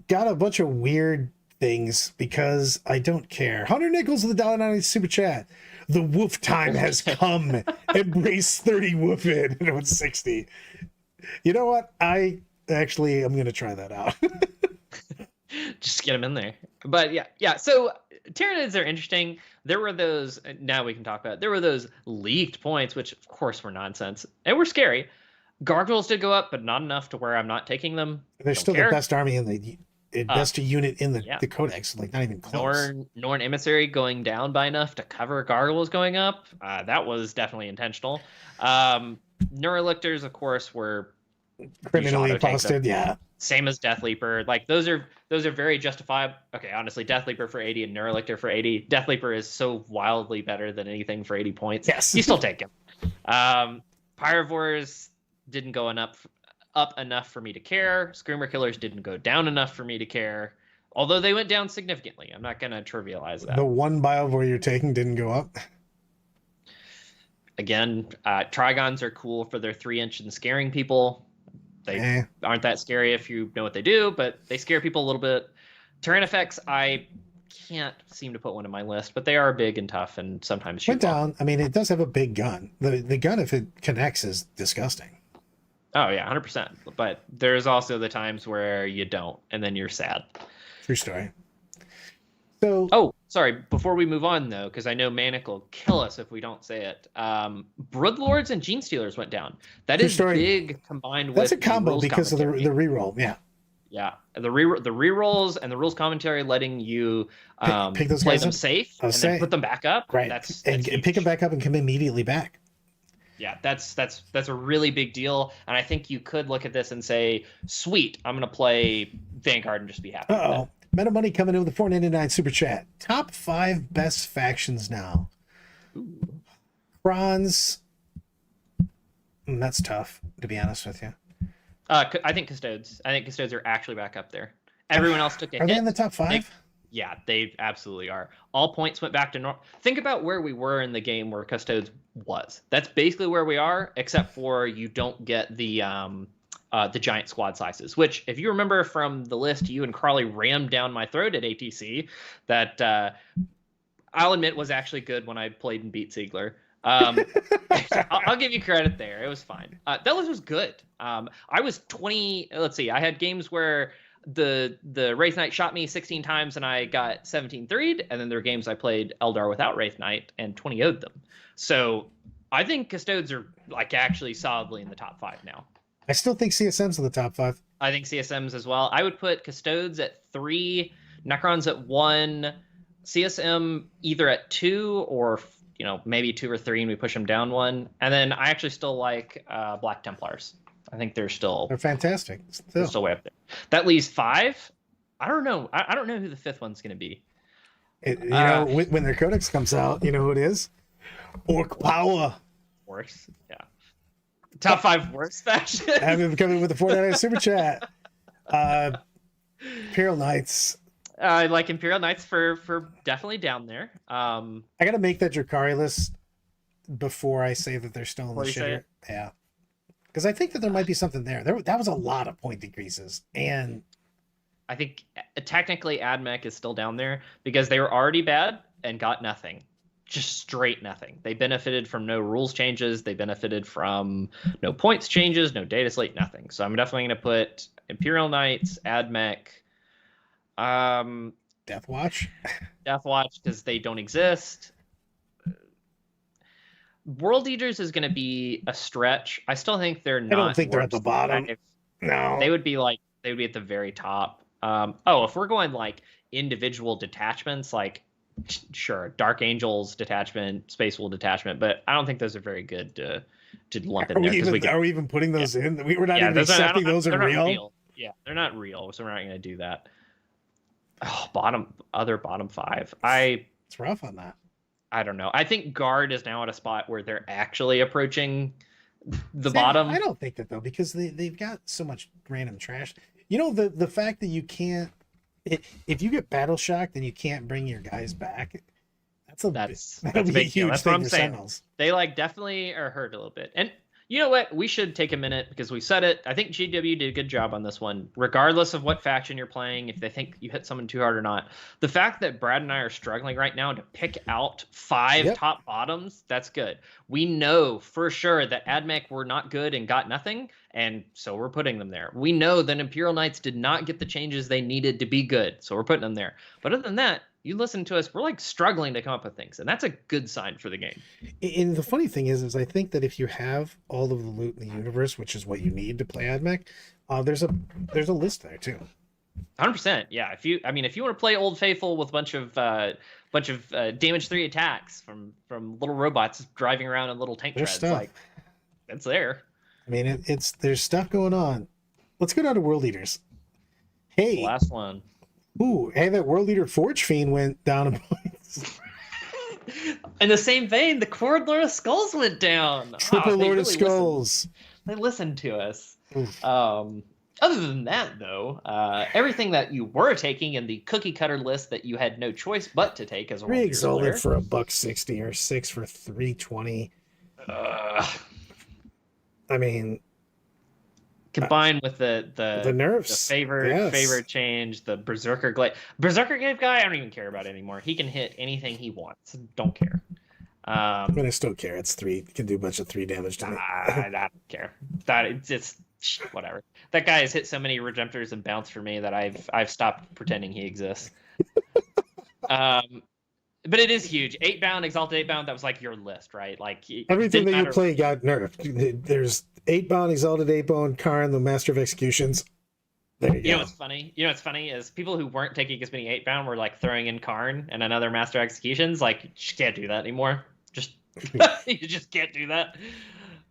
got a bunch of weird things because I don't care. 100 nickels of the $1.90 super chat. The woof time has come. Embrace 30 woof in. And it was 60. You know what? I'm going to try that out. Just get them in there. But yeah. So Tyranids are interesting. There were those, now we can talk about it. There were those leaked points, which of course were nonsense. And were scary. Gargoyles did go up, but not enough to where I'm not taking them. They're still the best army in the best unit in the codex, like not even close. Norn Emissary going down by enough to cover Gargoyles going up. That was definitely intentional. Neurolictors, of course, were criminally posted. Yeah, same as Death Leaper. Like those are very justifiable. Okay, honestly, Death Leaper for 80 and Neurolictor for 80. Death Leaper is so wildly better than anything for 80 points. Yes, you still take him. Pyrovores didn't go up enough for me to care. Screamer Killers didn't go down enough for me to care. Although they went down significantly. I'm not going to trivialize that. The one Biovore you're taking didn't go up. Again, Trigons are cool for their 3-inch and scaring people. They aren't that scary if you know what they do, but they scare people a little bit. Terrain effects, I can't seem to put one in my list, but they are big and tough and sometimes shoot went down. I mean, it does have a big gun. The gun, if it connects, is disgusting. Oh yeah, 100%. But there's also the times where you don't, and then you're sad. True story. So, oh, sorry. Before we move on, though, because I know Manic will kill us if we don't say it. Broodlords and Gene Stealers went down. That is big combined with. That's a combo because of the reroll. Yeah. Yeah, the rerolls and the rules commentary letting you pick those play guys them up. safe and then put them back up. Right. That's and pick them back up and come immediately back. Yeah, that's a really big deal, and I think you could look at this and say, "Sweet, I'm going to play Vanguard and just be happy." Uh-oh. Meta Money coming in with the $4.99 super chat. Top 5 best factions now. Krons. That's tough, to be honest with you. I think Custodes. I think Custodes are actually back up there. Everyone else took a hit. Are they in the top 5? Yeah, they absolutely are. All points went back to normal. Think about where we were in the game where Custodes was. That's basically where we are, except for you don't get the giant squad sizes, which, if you remember from the list, you and Carly rammed down my throat at ATC. That I'll admit was actually good when I played and beat Ziegler. I'll give you credit there. It was fine. That list was good. I was 20. Let's see. I had games where the Wraith Knight shot me 16 times and I got 17 3'd, and then there were games I played Eldar without Wraith Knight and 20 0'd them. So I think Custodes are like actually solidly in the top 5 now. I still think CSM's in the top 5. I think CSM's as well. I would put Custodes at 3, Necrons at 1, CSM either at 2 or maybe 2 or 3, and we push them down 1. And then I actually still like Black Templars. I think they're fantastic. They're still way up there. That leaves 5. I don't know. I don't know who the 5th one's going to be. When their codex comes out, you know who it is? Ork Power. Orks. Yeah. Top 5 worst faction. I'm coming with the $4.99 super chat. Imperial Knights. I like Imperial Knights for definitely down there. I got to make that Drukhari list before I say that they're still in the shitter. Yeah. Because I think that there might be something there. That was a lot of point decreases. And I think technically AdMech is still down there because they were already bad and got nothing. Just straight nothing. They benefited from no rules changes. They benefited from no points changes, no data slate, nothing. So I'm definitely going to put Imperial Knights, AdMech. Death Watch. Death Watch because they don't exist. World Eaters is going to be a stretch. I still think they're I don't not think they're at worth the bottom. 5. No. They would be at the very top. If we're going like individual detachments, like sure, Dark Angels detachment, Space Wolf detachment, but I don't think those are very good to lump in there because Are we even putting those in? We're not even accepting those are real. Yeah, they're not real, so we're not going to do that. Oh, bottom 5. It's rough on that. I don't know. I think Guard is now at a spot where they're actually approaching the bottom. I don't think that though, because they've got so much random trash. You know, the fact that you can't, if you get battle shocked and you can't bring your guys back, that's a big deal. That's what I'm saying. Sentinels. They like definitely are hurt a little bit. And you know what? We should take a minute because we said it. I think GW did a good job on this one, regardless of what faction you're playing, if they think you hit someone too hard or not. The fact that Brad and I are struggling right now to pick out 5 top bottoms, that's good. We know for sure that AdMech were not good and got nothing, and so we're putting them there. We know that Imperial Knights did not get the changes they needed to be good, so we're putting them there. But other than that, you listen to us, we're like struggling to come up with things, and that's a good sign for the game. And the funny thing is I think that if you have all of the loot in the universe, which is what you need to play AdMech, there's a list there too. 100%. Yeah. If you want to play Old Faithful with a bunch of damage 3 attacks from little robots driving around in little tank treads, like it's there. I mean, there's stuff going on. Let's go down to World Eaters. Hey, the last one. Ooh, hey, that World Eater Forge Fiend went down in points. In the same vein, the Quad Lord of Skulls went down. Triple Lord of Skulls. They listened to us. Other than that, though, everything that you were taking in the cookie cutter list that you had no choice but to take as a World Exalted for $160 or 6 for $320. I mean, combined with the nerfs, the favor change, the Berserker Glaive guy, I don't even care about anymore. He can hit anything he wants. Don't care. I mean, I still care. It's 3. It can do a bunch of 3 damage to me. I don't care. It's whatever. That guy has hit so many Redemptors and bounce for me that I've stopped pretending he exists. But it is huge. 8-bound, Exalted 8-bound, that was like your list, right? Like everything that you play got nerfed. There's 8-bound, Exalted 8-bound, Karn, the Master of Executions. There you go. You know what's funny? Is people who weren't taking as many 8-bound were like throwing in Karn and another Master of Executions. Like, you just can't do that anymore. Just you just can't do that.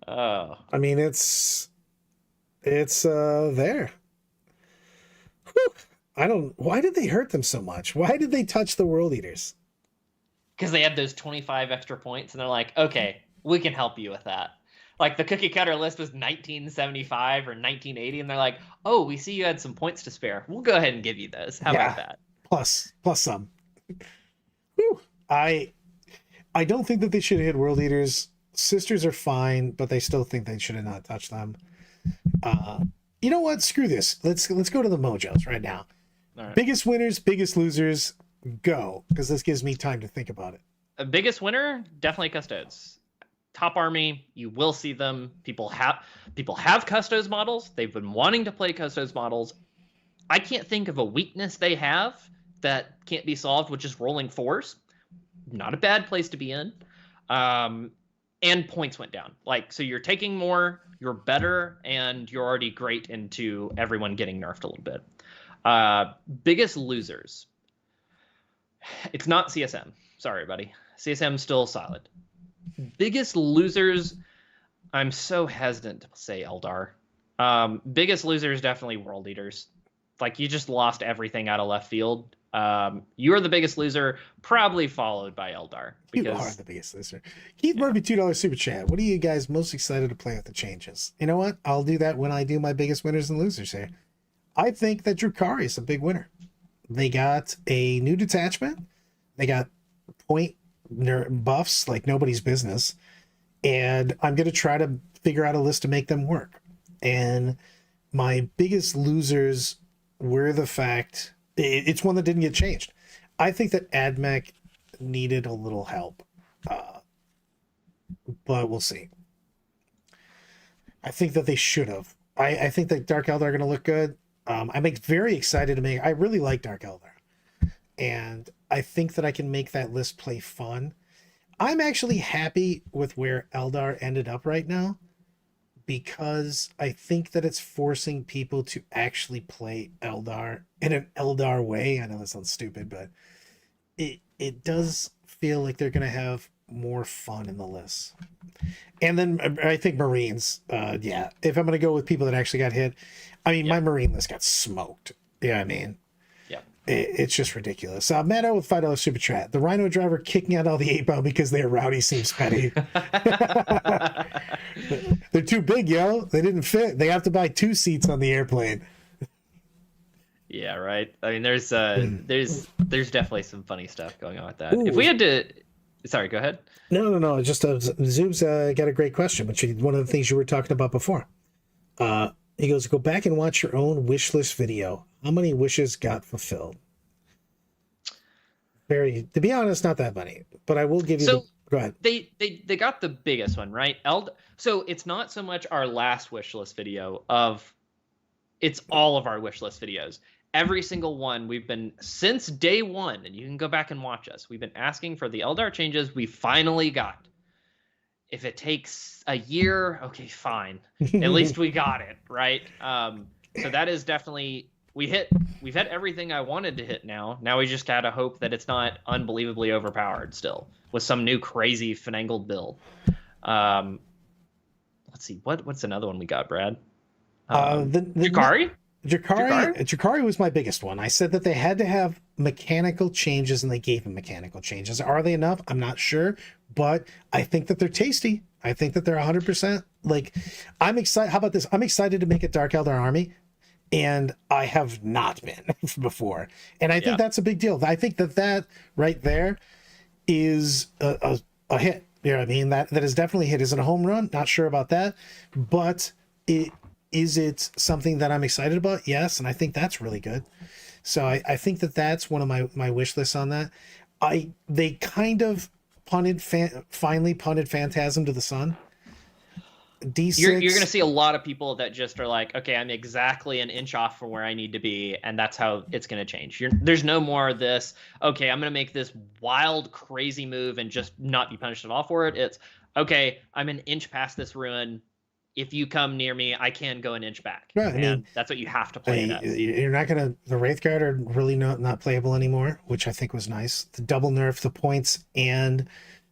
Oh. I mean, it's there. Whew. Why did they hurt them so much? Why did they touch the World Eaters? Because they had those 25 extra points, and they're like, okay, we can help you with that. Like, the cookie cutter list was 1975 or 1980, and they're like, oh, we see you had some points to spare. We'll go ahead and give you those. How about that? Plus some. Whew. I don't think that they should have hit World Eaters. Sisters are fine, but they still think they should have not touched them. You know what? Screw this. Let's go to the Mojos right now. All right. Biggest winners, biggest losers. Go, because this gives me time to think about it. The biggest winner, definitely Custodes. Top army, you will see them. People have Custodes models. They've been wanting to play Custodes models. I can't think of a weakness they have that can't be solved with just rolling 4s. Not a bad place to be in. And points went down. Like, so you're taking more, you're better, and you're already great into everyone getting nerfed a little bit. Biggest losers. It's not CSM. Sorry, buddy. CSM's still solid. Biggest losers, I'm so hesitant to say Eldar. Biggest losers, definitely World Eaters. Like, you just lost everything out of left field. You are the biggest loser, probably followed by Eldar. You are the biggest loser. Keith Murphy, $2 super chat. What are you guys most excited to play with the changes? You know what? I'll do that when I do my biggest winners and losers here. I think that Drukhari is a big winner. They got a new detachment. They got point buffs like nobody's business. And I'm going to try to figure out a list to make them work. And my biggest losers were the fact... It's one that didn't get changed. I think that AdMech needed a little help. But we'll see. I think that they should have. I think that Dark Eldar are going to look good. I'm very excited to make... I really like Dark Eldar. and I think that I can make that list play fun. I'm actually happy with where Eldar ended up right now, because I think that it's forcing people to actually play Eldar in an Eldar way. I know that sounds stupid, but it does feel like they're going to have more fun in the list. And then I think Marines, yeah, if I'm going to go with people that actually got hit, I mean, my Marine list got smoked. Yeah, I mean, it's just ridiculous. Matt with $5 super chat. The Rhino driver kicking out all the 8-ball because they're rowdy seems petty. They're too big, yo. They didn't fit. They have to buy 2 seats on the airplane. Yeah, right. I mean, there's definitely some funny stuff going on with that. Ooh. If we had to, sorry, go ahead. No. Just Zoob's got a great question, which is one of the things you were talking about before. He goes, go back and watch your own wish list video. How many wishes got fulfilled? To be honest, not that many, but I will give you go ahead. They got the biggest one, right? So it's not so much our last wish list video it's all of our wish list videos. Every single one we've been since day one, and you can go back and watch us. We've been asking for the Eldar changes we finally got. If it takes a year, okay, fine. At least we got it, right? So that is definitely we've hit everything I wanted to hit now. Now we just gotta hope that it's not unbelievably overpowered still with some new crazy finagled build. Let's see, what's another one we got, Brad? Drukhari? Drukhari was my biggest one. I said that they had to have mechanical changes, and they gave them mechanical changes. Are they enough? I'm not sure, but I think that they're tasty. I think that they're 100%. Like, I'm excited. How about this? I'm excited to make a Dark Eldar army, and I have not been before. And I think that's a big deal. I think that right there is a hit. You know what I mean? That is definitely a hit. Is it a home run? Not sure about that, but is it something that I'm excited about? Yes, and I think that's really good. So I think that's one of my wish lists on that. They kind of finally punted Phantasm to the sun. D6. You're going to see a lot of people that just are like, okay, I'm exactly an inch off from where I need to be, and that's how it's going to change. There's no more of this, okay, I'm going to make this wild, crazy move and just not be punished at all for it. It's, okay, I'm an inch past this ruin. If you come near me, I can go an inch back. Right, and I mean, that's what you have to play it as. You're not going to... The Wraithguard are really not playable anymore, which I think was nice. The double nerf, the points, and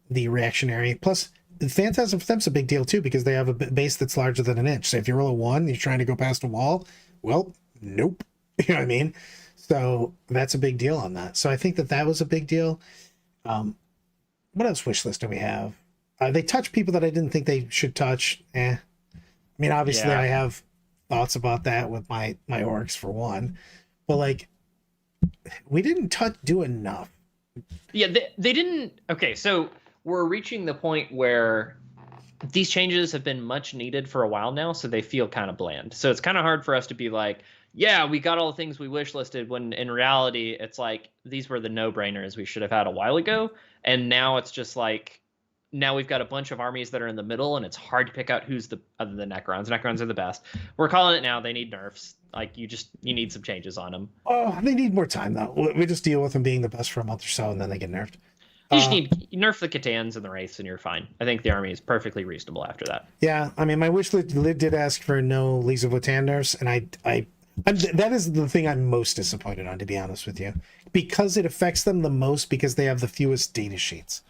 the reactionary. Plus, Phantasm for them's a big deal, too, because they have a base that's larger than an inch. So if you roll a 1, you're trying to go past a wall, well, nope. You know what I mean? So that's a big deal on that. So I think that was a big deal. What else wish list do we have? They touch people that I didn't think they should touch. I mean, obviously, I have thoughts about that with my orcs for one, but like, we didn't do enough. Yeah, they didn't. Okay, so we're reaching the point where these changes have been much needed for a while now, so they feel kind of bland. So it's kind of hard for us to be like, yeah, we got all the things we wish listed, when in reality, it's like, these were the no-brainers we should have had a while ago. And now it's just like, now we've got a bunch of armies that are in the middle, and it's hard to pick out who's other than Necrons. Necrons are the best. We're calling it now. They need nerfs. Like, you need some changes on them. Oh, they need more time, though. We just deal with them being the best for a month or so, and then they get nerfed. You just nerf the Catans and the Wraiths, and you're fine. I think the army is perfectly reasonable after that. Yeah, I mean, my wish list did ask for no Leagues of Votaan nerfs, and that is the thing I'm most disappointed on, to be honest with you, because it affects them the most, because they have the fewest data sheets.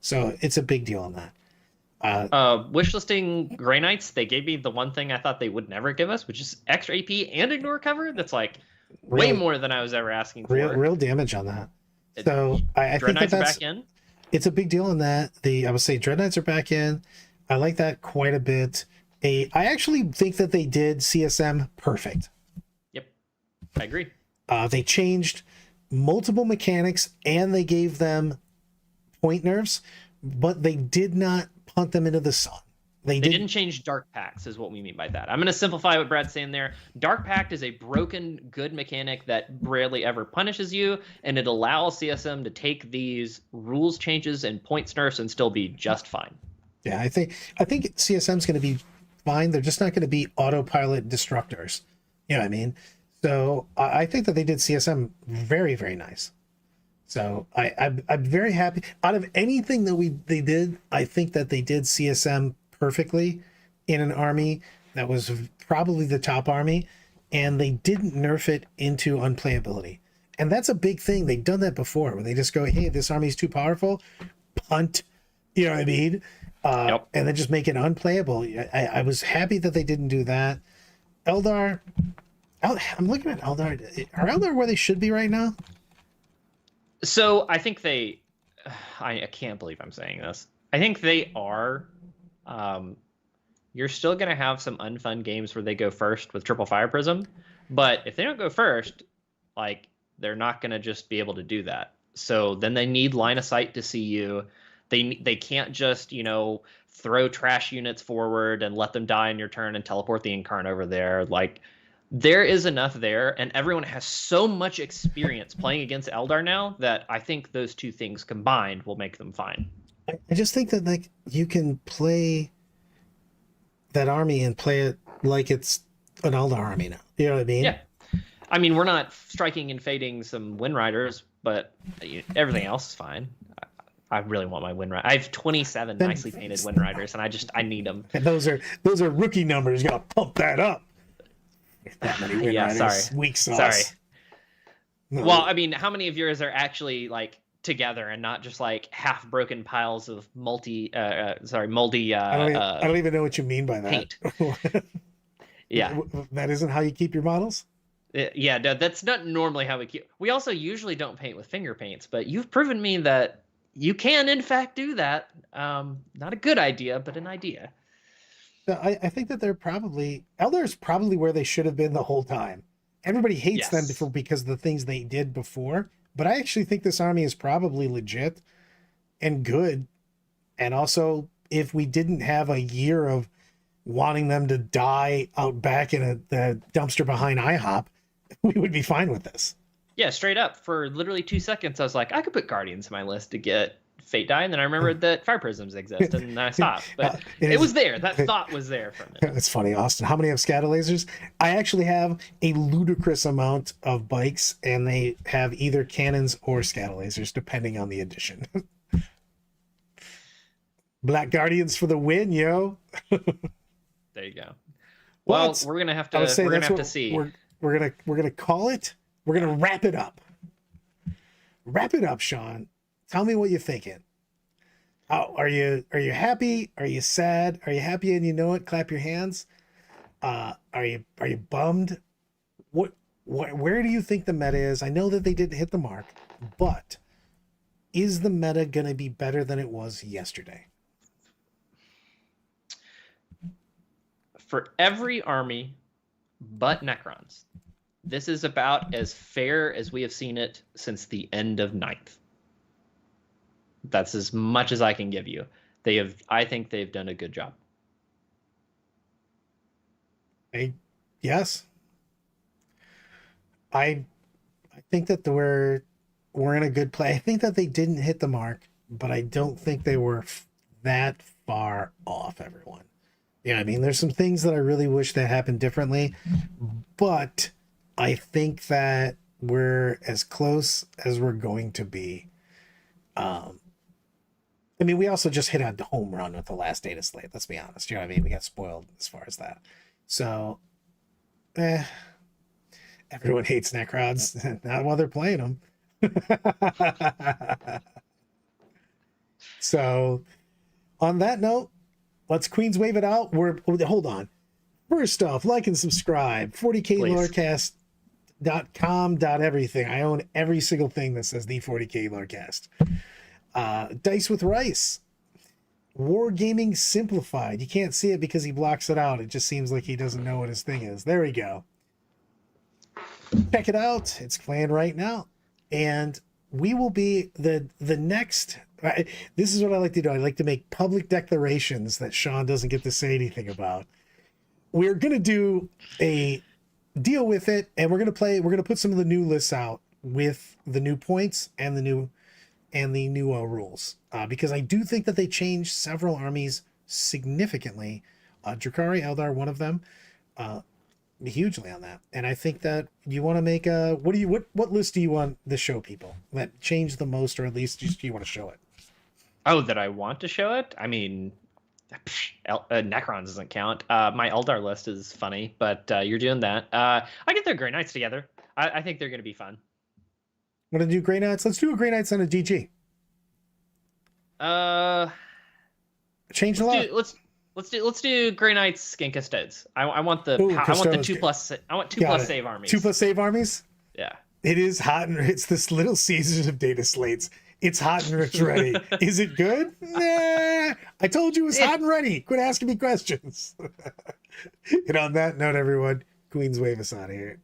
So it's a big deal on that. Wish listing Grey Knights, they gave me the one thing I thought they would never give us, which is extra AP and ignore cover. That's like way more than I was ever asking for. Real damage on that. So I think that's back in. It's a big deal in that. I would say Dread Knights are back in. I like that quite a bit. I actually think that they did CSM perfect. Yep, I agree. They changed multiple mechanics, and they gave them point nerfs, but they did not punt them into the sun. They didn't change Dark Pacts, is what we mean by that. I'm going to simplify what Brad's saying there. Dark Pact is a broken good mechanic that rarely ever punishes you, and it allows CSM to take these rules changes and points nerfs and still be just fine. Yeah, I think CSM's going to be fine. They're just not going to be autopilot destructors. You know what I mean? So I think that they did CSM very, very nice. So I'm very happy. Out of anything that they did, I think that they did CSM perfectly in an army that was probably the top army, and they didn't nerf it into unplayability. And that's a big thing. They've done that before, where they just go, "Hey, this army's too powerful, punt." You know what I mean? Yep. And then just make it unplayable. I was happy that they didn't do that. Eldar, I'm looking at Eldar. Are Eldar where they should be right now? So I think they, I can't believe I'm saying this. I think they are. You're still going to have some unfun games where they go first with Triple Fire Prism, but if they don't go first, like they're not going to just be able to do that. So then they need line of sight to see you. They can't just throw trash units forward and let them die in your turn and teleport the Incarn over there. Like there is enough there, and everyone has so much experience playing against Eldar now that I think those two things combined will make them fine. I just think that like you can play that army and play it like it's an Eldar army now. You know what I mean? Yeah. I mean, we're not striking and fading some Wind Riders, but everything else is fine. I really want my Wind Rider. I have 27 nicely painted Wind Riders, and I need them. And those are rookie numbers. You gotta pump that up. That many Wind Riders. Sorry. Weak sauce. Sorry. No. Well, I mean, how many of yours are actually like together and not just like half broken piles of moldy? I don't even know what you mean by that. Paint. Yeah. That isn't how you keep your models? Yeah, no, that's not normally how we keep. We also usually don't paint with finger paints, but you've proven me that you can, in fact, do that. Not a good idea, but an idea. I think that Eldar's probably where they should have been the whole time. Everybody hates them because of the things they did before, but I actually think this army is probably legit and good. And also, if we didn't have a year of wanting them to die out back in the dumpster behind IHOP, we would be fine with this. Yeah, straight up. For literally 2 seconds, I was like, I could put Guardians in my list to get Fate Die, and then I remembered that Fire Prisms exist, and then I stopped. But it was there. That thought was there from it. That's funny, Austin. How many have scatter lasers? I actually have a ludicrous amount of bikes, and they have either cannons or scatter lasers, depending on the edition. Black Guardians for the win, yo. There you go. Well, we're gonna have to see. We're gonna call it. We're gonna wrap it up. Wrap it up, Sean. Tell me what you're thinking. Are you happy? Are you sad? Are you happy and you know it? Clap your hands. Are you bummed? Where do you think the meta is? I know that they didn't hit the mark, but is the meta gonna be better than it was yesterday? For every army but Necrons, this is about as fair as we have seen it since the end of 9th. That's as much as I can give you. I think they've done a good job. Yes. I think that we're in a good play. I think that they didn't hit the mark, but I don't think they were that far off everyone. Yeah, I mean, there's some things that I really wish that happened differently, but I think that we're as close as we're going to be. I mean, we also just hit a home run with the last Dataslate. Let's be honest. You know what I mean? We got spoiled as far as that. So, everyone hates Necrons. Not while they're playing them. So, on that note, let's Queens wave it out. Hold on. First off, like and subscribe. 40klorecast.com. Everything. I own every single thing that says the 40K Lorecast. Dice with Rice. Wargaming Simplified. You can't see it because he blocks it out. It just seems like he doesn't know what his thing is. There we go. Check it out. It's playing right now. And we will be the next. This is what I like to do. I like to make public declarations that Sean doesn't get to say anything about. We're going to do a deal with it, and we're going to put some of the new lists out with the new points and the new rules, because I do think that they changed several armies significantly. Drukhari, Eldar, one of them. hugely on that. And I think that you want to make a what list do you want to show people that change the most, or at least just you want to show it? Oh, that I want to show it? I mean, Necrons doesn't count. My Eldar list is funny, but you're doing that. I get their Grey Knights together. I think they're going to be fun. Want to do Grey Knights? Let's do a Grey Knights on a DG. Change a lot. Let's do Grey Knights Skin Custodes. I want the Ooh, I want the Custodes. 2+. I want 2+ save armies. 2+ save armies. Yeah. It is hot and it's this Little Caesars of data slates. It's hot and it's ready. Is it good? Nah. I told you it was hot and ready. Quit asking me questions. And on that note, everyone, Queens wave us out of here.